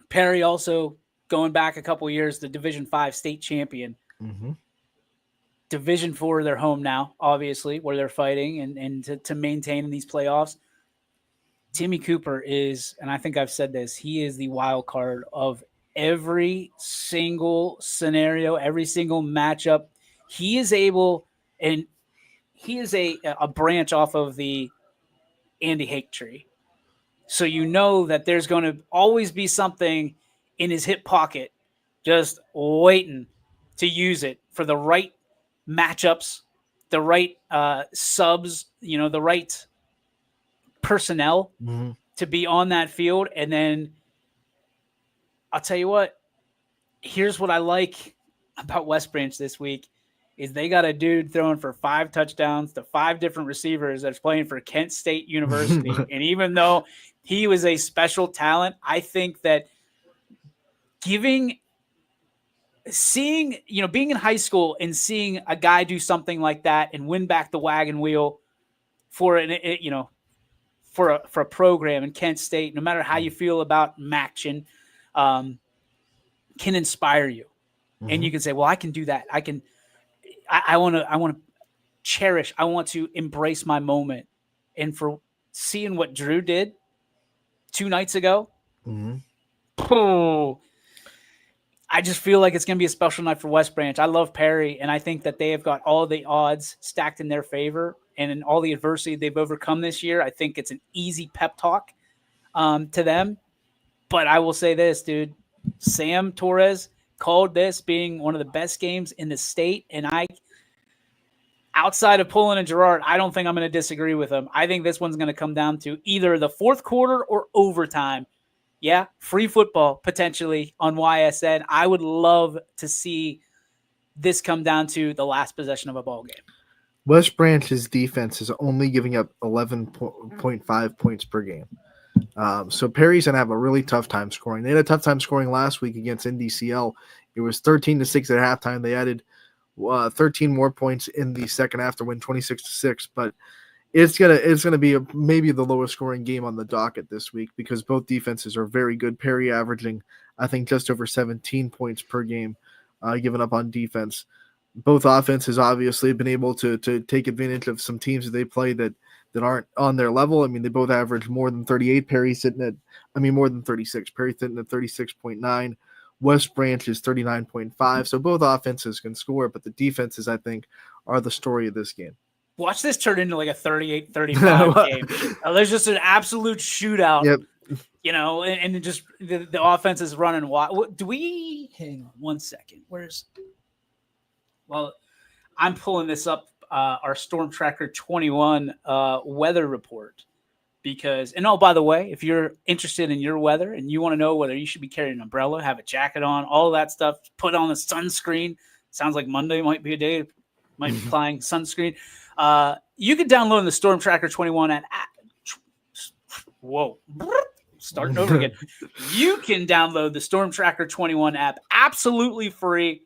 Perry also, going back a couple years, the Division 5 state champion. Mm-hmm. Division 4, they're home now, obviously, where they're fighting and to maintain in these playoffs. Timmy Cooper is, and I think I've said this, he is the wild card of every single scenario, every single matchup. He is able, and he is a branch off of the Andy Hake tree. So you know that there's going to always be something in his hip pocket just waiting to use it for the right matchups, the right subs, the right personnel to be on that field. And then I'll tell you what, here's what I like about West Branch this week is they got a dude throwing for 5 touchdowns to 5 different receivers that's playing for Kent State University. And even though he was a special talent, I think that being in high school and seeing a guy do something like that and win back the wagon wheel for a program in Kent State, no matter how you feel about Maction, can inspire you. Mm-hmm. And you can say, well, I can do that. I want to cherish, I want to embrace my moment. And for seeing what Drew did 2 nights ago, I just feel like it's going to be a special night for West Branch. I love Perry, and I think that they have got all the odds stacked in their favor. And in all the adversity they've overcome this year, I think it's an easy pep talk to them. But I will say this, dude. Sam Torres called this being one of the best games in the state, and outside of Pullen and Gerard, I don't think I'm going to disagree with him. I think this one's going to come down to either the fourth quarter or overtime. Yeah, free football potentially on YSN. I would love to see this come down to the last possession of a ball game. West Branch's defense is only giving up 11.5 points per game. So Perry's going to have a really tough time scoring. They had a tough time scoring last week against NDCL. It was 13-6 at halftime. They added 13 more points in the second half to win 26-6. But it's gonna be maybe the lowest scoring game on the docket this week because both defenses are very good. Perry averaging, I think, just over 17 points per game given up on defense. Both offenses obviously have been able to take advantage of some teams that they play that aren't on their level. I mean, they both average more than 38. More than 36. Perry's sitting at 36.9. West Branch is 39.5. So both offenses can score, but the defenses, I think, are the story of this game. Watch this turn into like a 38-35 game. There's just an absolute shootout. Yep. And just the offense is running wild. Do we – hang on one second. Well, I'm pulling this up, our Storm Tracker 21 weather report. Because, and by the way, if you're interested in your weather and you want to know whether you should be carrying an umbrella, have a jacket on, all that stuff, put on the sunscreen. Sounds like Monday might be a day, might be applying sunscreen. You can download the Storm Tracker 21 at starting over again. You can download the Storm Tracker 21 app absolutely free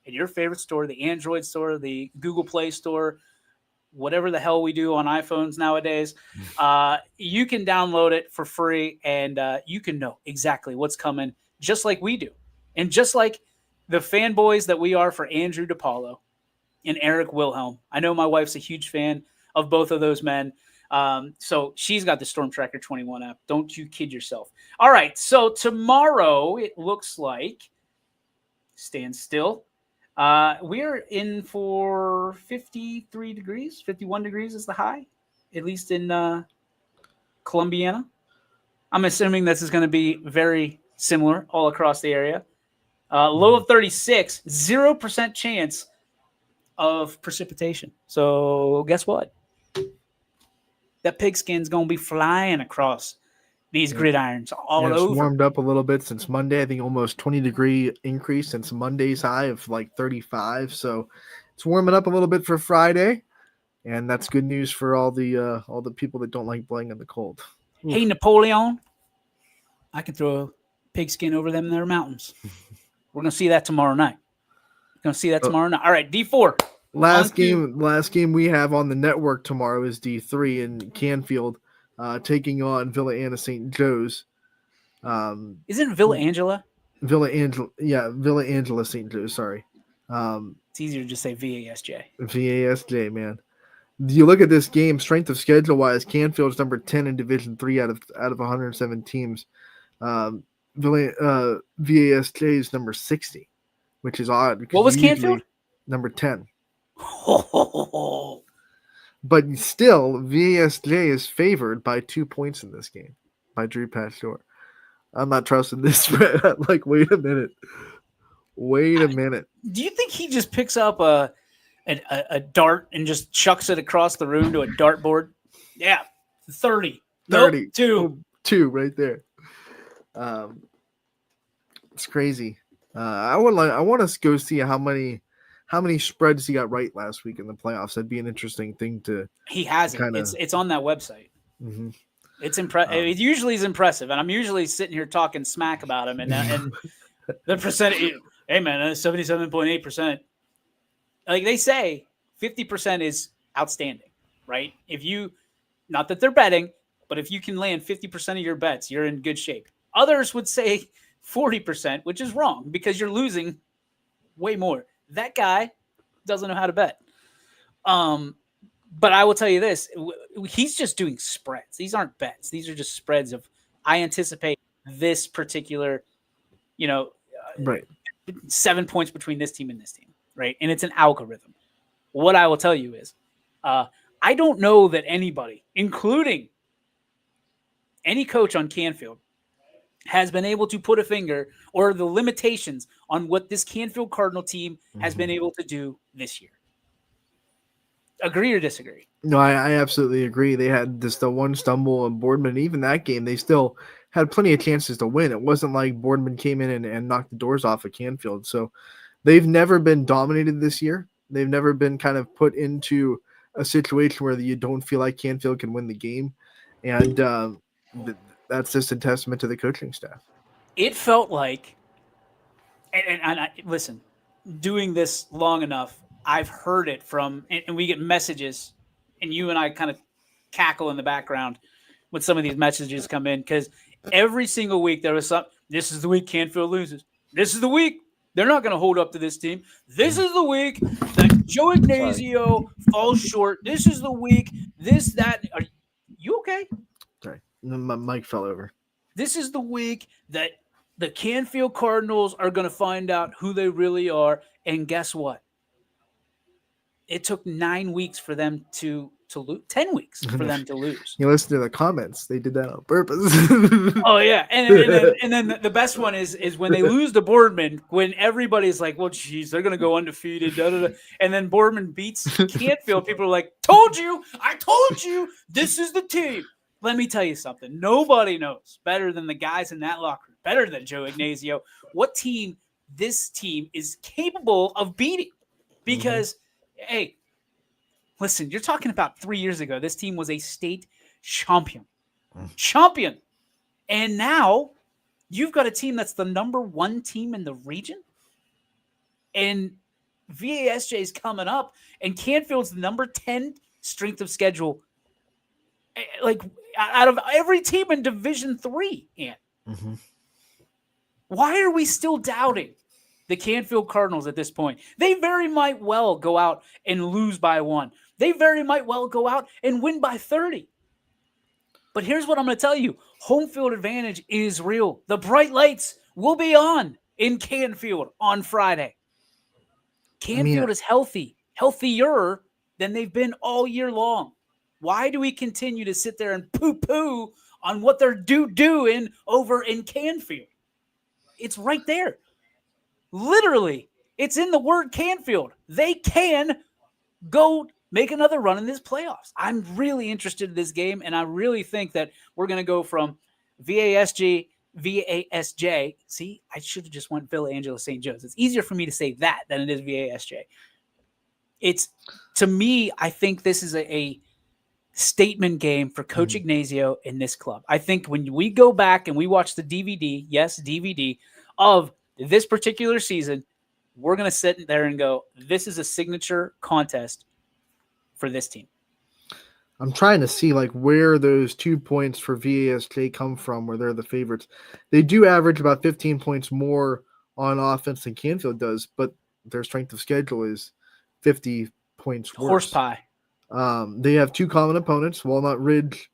in your favorite store, the Android store, the Google Play store, whatever the hell we do on iPhones nowadays. You can download it for free, and you can know exactly what's coming, just like we do. And just like the fanboys that we are for Andrew DePaulo and Eric Wilhelm. I know my wife's a huge fan of both of those men. So she's got the Storm Tracker 21 app. Don't you kid yourself. All right, so tomorrow it looks like, stand still, we're in for 53 degrees, 51 degrees is the high, at least in Columbiana. I'm assuming this is going to be very similar all across the area. Low of 36, 0% chance of precipitation. So guess what? That pigskin's going to be flying across these gridirons all over. It's warmed up a little bit since Monday. I think almost 20-degree increase since Monday's high of like 35. So it's warming up a little bit for Friday, and that's good news for all the people that don't like playing in the cold. Hey, Napoleon, I can throw pigskin over them in their mountains. We're going to see that tomorrow night. Going to see that tomorrow night. All right, D4. Last game we have on the network tomorrow is D3 in Canfield, taking on Villa Anna St. Joe's. Isn't it Villa Angela? Villa Angela St. Joe's. Sorry. It's easier to just say VASJ. VASJ, man. You look at this game, strength of schedule wise, Canfield's number 10 in Division 3 out of 107 teams. VASJ is number 60, which is odd. What was Canfield? Number 10. But still, VASJ is favored by 2 points in this game by Drew Pastore. I'm not trusting this. Like, wait a minute. Do you think he just picks up a dart and just chucks it across the room to a dartboard? Yeah, 30. 30. Nope, 2 right there. It's crazy. I want to go see how many spreads he got right last week in the playoffs. That'd be an interesting thing to. He hasn't. It's on that website. Mm-hmm. It's impressive. It usually is impressive, and I'm usually sitting here talking smack about him, and the percentage. Hey man, 77.8%. Like they say, 50% is outstanding, right? Not that they're betting, but if you can land 50% of your bets, you're in good shape. Others would say 40%, which is wrong because you're losing way more. That guy doesn't know how to bet. But I will tell you this, he's just doing spreads. These aren't bets. These are just spreads of, I anticipate this particular, right, 7 points between this team and this team, right? And it's an algorithm. What I will tell you is, I don't know that anybody, including any coach on Canfield, has been able to put a finger or the limitations on what this Canfield Cardinal team has been able to do this year. Agree or disagree? No, I absolutely agree. They had the one stumble on Boardman. Even that game, they still had plenty of chances to win. It wasn't like Boardman came in and knocked the doors off of Canfield. So they've never been dominated this year. They've never been kind of put into a situation where you don't feel like Canfield can win the game. And that's just a testament to the coaching staff. It felt like, and I, listen, doing this long enough, I've heard it from, and we get messages, and you and I kind of cackle in the background when some of these messages come in, because every single week there was this is the week Canfield loses. This is the week they're not going to hold up to this team. This is the week that Joe Ignazio falls short. This is the week, that. Are you okay? Sorry, my mic fell over. This is the week that the Canfield Cardinals are going to find out who they really are, and guess what? It took 9 weeks for them to lose, 10 weeks for them to lose. You listen to the comments; they did that on purpose. Oh yeah, and then the best one is when they lose to Boardman, when everybody's like, "Well, geez, they're gonna go undefeated," and then Boardman beats Canfield. People are like, I told you, this is the team." Let me tell you something. Nobody knows better than the guys in that locker room, better than Joe Ignazio, what team this team is capable of beating. Because. Hey, listen, you're talking about 3 years ago. This team was a state champion. And now you've got a team that's the number 1 team in the region. And VASJ is coming up, and Canfield's the number 10 strength of schedule. Like, out of every team in Division 3, Ant. Why are we still doubting the Canfield Cardinals at this point? They very might well go out and lose by 1. They very might well go out and win by 30. But here's what I'm going to tell you. Home field advantage is real. The bright lights will be on in Canfield on Friday. Canfield is healthier than they've been all year long. Why do we continue to sit there and poo-poo on what they're doing over in Canfield? It's right there. Literally, it's in the word Canfield. They can go make another run in this playoffs. I'm really interested in this game, and I really think that we're going to go from VASJ. See, I should have just went Villa Angela St. Joe's. It's easier for me to say that than it is VASJ. To me, I think this is a statement game for Coach Ignacio in this club. I think when we go back and we watch the DVD, yes, DVD, of this particular season, we're going to sit there and go, this is a signature contest for this team. I'm trying to see like where those 2 points for VASJ come from, where they're the favorites. They do average about 15 points more on offense than Canfield does, but their strength of schedule is 50 points worse. Horse pie. They have two common opponents, Walnut Ridge.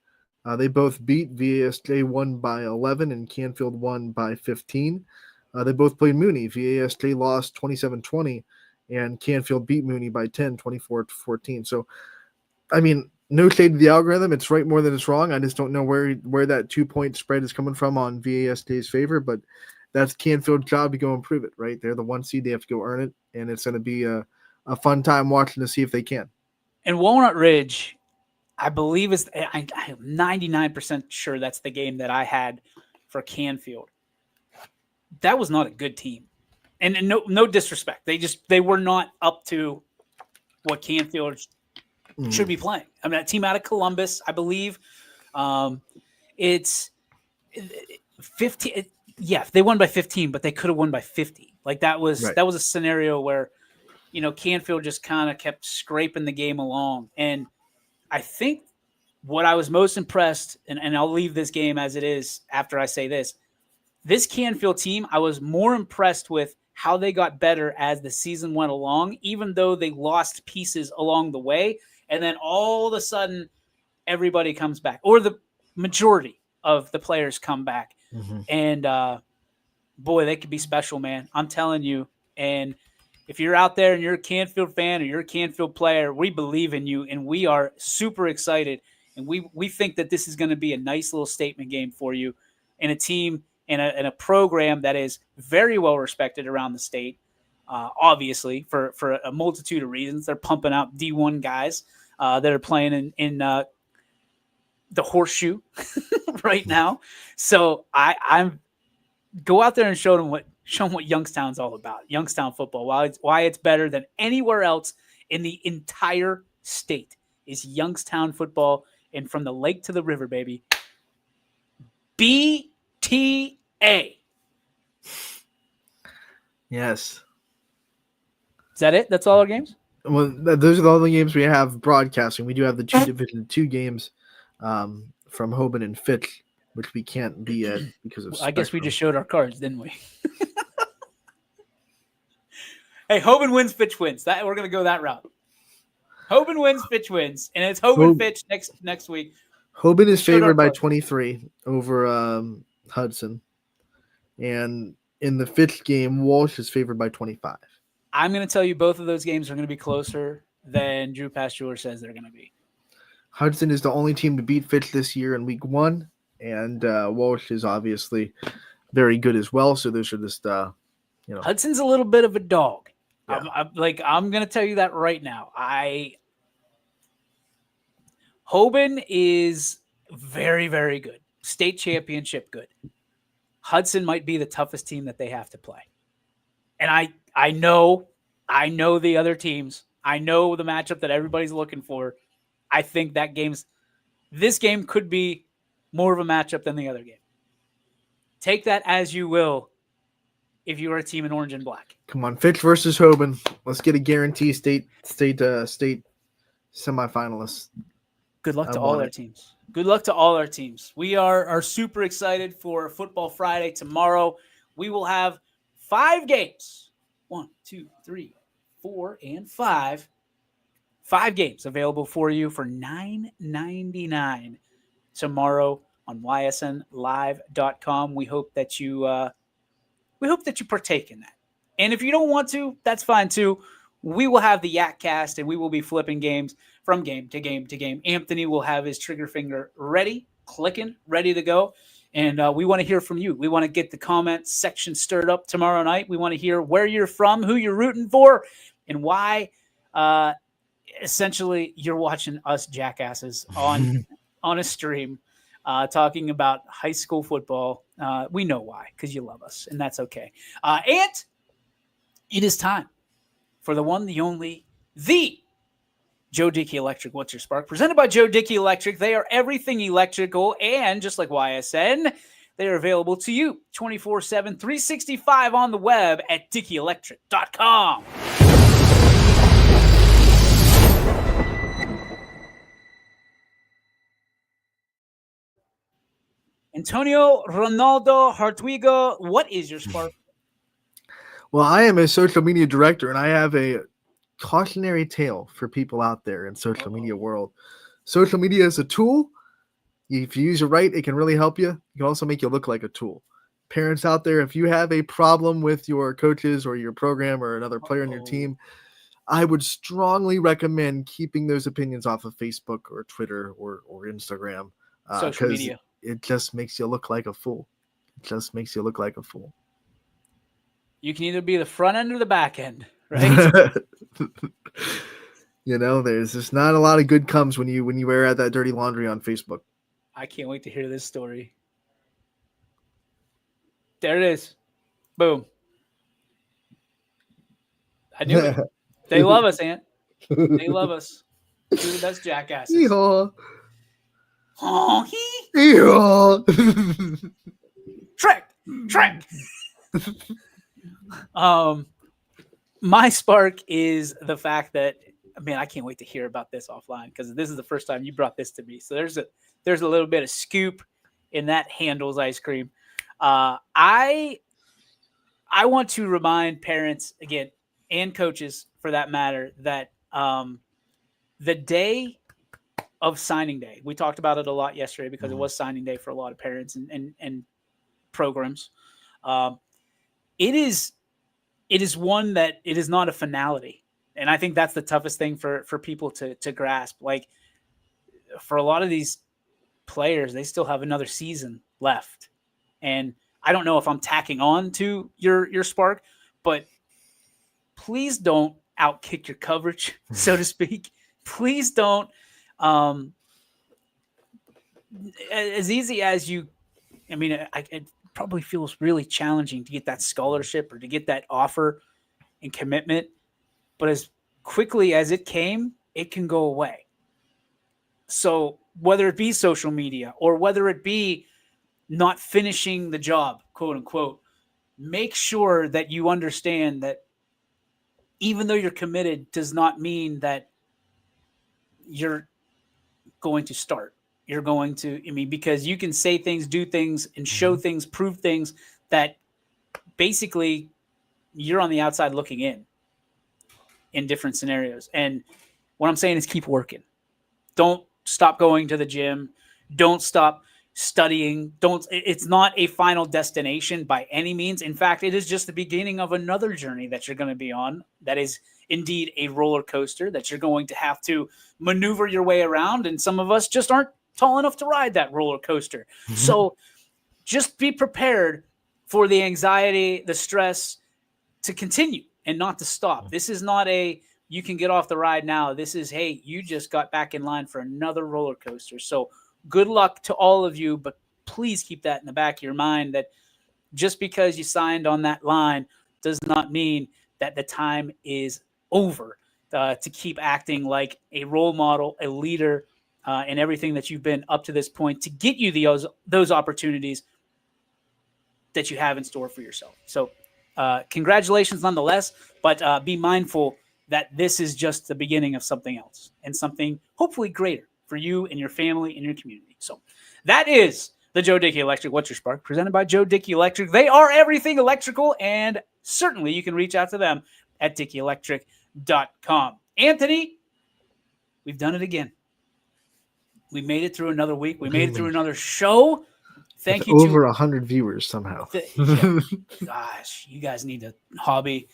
They both beat. VASJ won by 11 and Canfield won by 15. They both played Mooney. VASJ lost 27-20 and Canfield beat Mooney by 10, 24-14. So, I mean, no shade to the algorithm. It's right more than it's wrong. I just don't know where that 2 point spread is coming from on VASJ's favor, but that's Canfield's job to go improve it, right? They're the 1 seed. They have to go earn it, and it's going to be a fun time watching to see if they can. And Walnut Ridge, I believe I'm 99% sure that's the game that I had for Canfield. That was not a good team. And no disrespect. They were not up to what Canfield should be playing. I mean, that team out of Columbus, I believe. It's 15. Yeah, they won by 15, but they could have won by 50. Like that was a scenario where, Canfield just kind of kept scraping the game along. And I think what I was most impressed, and I'll leave this game as it is after I say this Canfield team, I was more impressed with how they got better as the season went along, even though they lost pieces along the way. And then all of a sudden, everybody comes back, or the majority of the players come back. Mm-hmm. And boy, they could be special, man. I'm telling you. And if you're out there and you're a Canfield fan or you're a Canfield player, we believe in you, and we are super excited. And we think that this is going to be a nice little statement game for you, and a team and a program that is very well respected around the state. Obviously, for a multitude of reasons. They're pumping out D1 guys that are playing in the Horseshoe right now. So I'm go out there and show them what Youngstown's all about. Youngstown football. Why it's better than anywhere else in the entire state is Youngstown football, and from the lake to the river, baby. BTA. Yes. Is that it? That's all our games? Well, those are all the games we have broadcasting. We do have the two Division 2 games from Hoban and Fitch, which we can't be at because of I guess we just showed our cards, didn't we? Hey, Hoban wins, Fitch wins. We're going to go that route. Hoban wins, Fitch wins. And it's Hoban Fitch next week. Hoban is favored by 23 over Hudson. And in the Fitch game, Walsh is favored by 25. I'm going to tell you both of those games are going to be closer than Drew Pasteur says they're going to be. Hudson is the only team to beat Fitch this year in week 1, and Walsh is obviously very good as well. So those are just, Hudson's a little bit of a dog. Yeah. I'm going to tell you that right now. Hoban is very, very good. State championship good. Hudson might be the toughest team that they have to play. And I know the other teams. I know the matchup that everybody's looking for. I think this game could be more of a matchup than the other game. Take that as you will if you are a team in orange and black. Come on, Fitch versus Hoban. Let's get a guarantee state semifinalists. Good luck to all our teams. Good luck to all our teams. We are super excited for Football Friday tomorrow. We will have 5 games. 1, 2, 3, 4, and 5. 5 games available for you for $9.99 tomorrow on ysnlive.com. We hope that you partake in that. And if you don't want to, that's fine too. We will have the Yak Cast, and we will be flipping games from game to game to game. Anthony will have his trigger finger ready, clicking, ready to go. And we want to hear from you. We want to get the comment section stirred up tomorrow night. We want to hear where you're from, who you're rooting for, and why essentially you're watching us jackasses on a stream talking about high school football. We know why, because you love us, and that's okay. And it is time for the one, the only, the Joe Dickey Electric, what's your spark? Presented by Joe Dickey Electric. They are everything electrical, and just like YSN, they are available to you 24/7, 365 on the web at DickeyElectric.com. Antonio Ronaldo Hartwiga, what is your spark? Well, I am a social media director, and I have a cautionary tale for people out there in social media world. Social media is a tool. If you use it right, it can really help you. It can also make you look like a tool. Parents out there, if you have a problem with your coaches or your program or another player on your team, I would strongly recommend keeping those opinions off of Facebook or Twitter or Instagram. Social media. It just makes you look like a fool. It just makes you look like a fool. You can either be the front end or the back end, right? There's just not a lot of good comes when you air out that dirty laundry on Facebook. I can't wait to hear this story. There it is. Boom. I knew it. They love us, Ant. They love us. Dude, that's jackasses. Yeehaw. Oh, Yeehaw. Trek. My spark is the fact that, I can't wait to hear about this offline because this is the first time you brought this to me. So there's a little bit of scoop in that Handel's ice cream. I want to remind parents again, and coaches for that matter, that the day of signing day, we talked about it a lot yesterday because it was signing day for a lot of parents and programs. It is one that it is not a finality. And I think that's the toughest thing for people to grasp. Like, for a lot of these players, they still have another season left. And I don't know if I'm tacking on to your spark, but please don't outkick your coverage, so to speak. Please don't. As easy as you, it probably feels really challenging to get that scholarship or to get that offer and commitment. But as quickly as it came, it can go away. So whether it be social media or whether it be not finishing the job, quote unquote, make sure that you understand that even though you're committed does not mean that you're going to start. You're going to, because you can say things, do things, and show things, prove things that basically you're on the outside looking in different scenarios. And what I'm saying is keep working. Don't stop going to the gym. Don't stop studying. It's not a final destination by any means. In fact, it is just the beginning of another journey that you're going to be on. That is indeed a roller coaster that you're going to have to maneuver your way around. And some of us just aren't tall enough to ride that roller coaster. So just be prepared for the anxiety, the stress to continue and not to stop. This is not you can get off the ride now. This is, hey, you just got back in line for another roller coaster. So good luck to all of you, but please keep that in the back of your mind that just because you signed on that line does not mean that the time is over to keep acting like a role model, a leader, and everything that you've been up to this point to get you those opportunities that you have in store for yourself. So congratulations nonetheless, but be mindful that this is just the beginning of something else and something hopefully greater for you and your family and your community. So that is the Joe Dickey Electric What's Your Spark, presented by Joe Dickey Electric. They are everything electrical, and certainly you can reach out to them at DickeyElectric.com. Anthony, we've done it again. We made it through another week. We made it through another show. Thank you. Over 100 viewers somehow. Gosh, you guys need a hobby.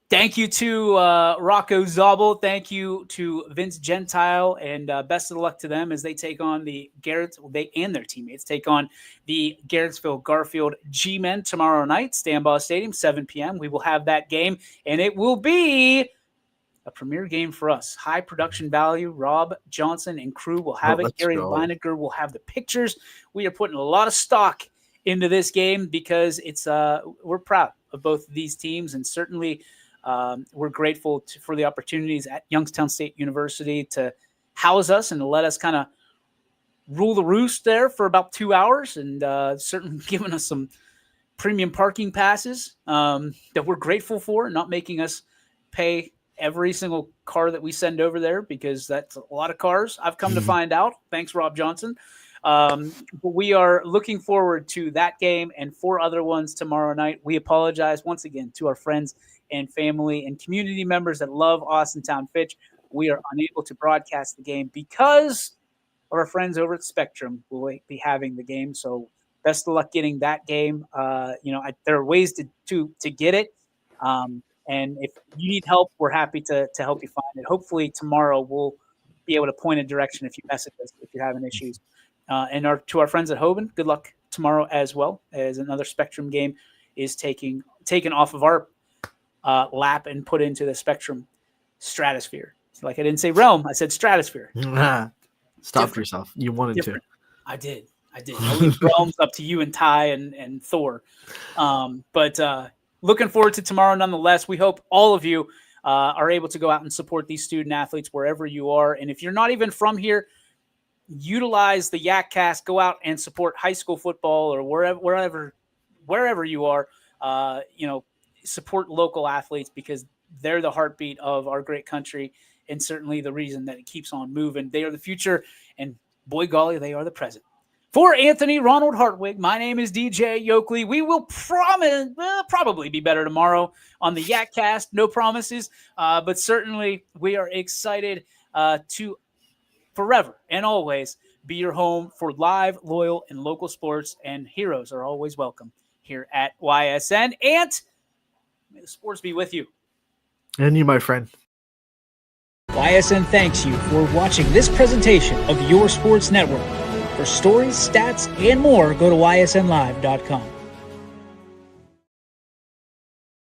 Thank you to Rocco Zabel. Thank you to Vince Gentile, and best of luck to them as they take on the they and their teammates take on the Garrettsville Garfield G-Men tomorrow night, Stambaugh Stadium, 7 p.m. We will have that game, and it will be a premier game for us. High production value. Rob Johnson and crew will have it. Gary Lineker will have the pictures. We are putting a lot of stock into this game because it's we're proud of both these teams, and certainly We're grateful for the opportunities at Youngstown State University to house us and to let us kind of rule the roost there for about 2 hours, and certainly giving us some premium parking passes that we're grateful for, not making us pay every single car that we send over there, because that's a lot of cars, I've come to find out. Thanks, Rob Johnson. But we are looking forward to that game and 4 other ones tomorrow night. We apologize once again to our friends and family and community members that love Austintown Fitch. We are unable to broadcast the game because of our friends over at Spectrum will be having the game. So best of luck getting that game. There are ways to get it. And if you need help, we're happy to help you find it. Hopefully tomorrow we'll be able to point a direction if you message us, if you're having issues. And to our friends at Hoban, good luck tomorrow as well, as another Spectrum game is taken off of our lap and put into the Spectrum stratosphere. So like I didn't say realm, I said stratosphere. Stop yourself. You wanted to. I did. I'll leave realms up to you and Ty and Thor. But looking forward to tomorrow nonetheless. We hope all of you are able to go out and support these student athletes wherever you are. And if you're not even from here, utilize the YakCast. Go out and support high school football or wherever you are. Support local athletes, because they're the heartbeat of our great country, and certainly the reason that it keeps on moving. They are the future, and boy golly, they are the present. For Anthony Ronald Hartwig, my name is DJ Yokley. We will probably be better tomorrow on the YakCast. No promises, but certainly we are excited to forever and always be your home for live, loyal, and local sports, and heroes are always welcome here at YSN. Ant, may the sports be with you. And you, my friend. YSN thanks you for watching this presentation of Your Sports Network. For stories, stats, and more, go to ysnlive.com.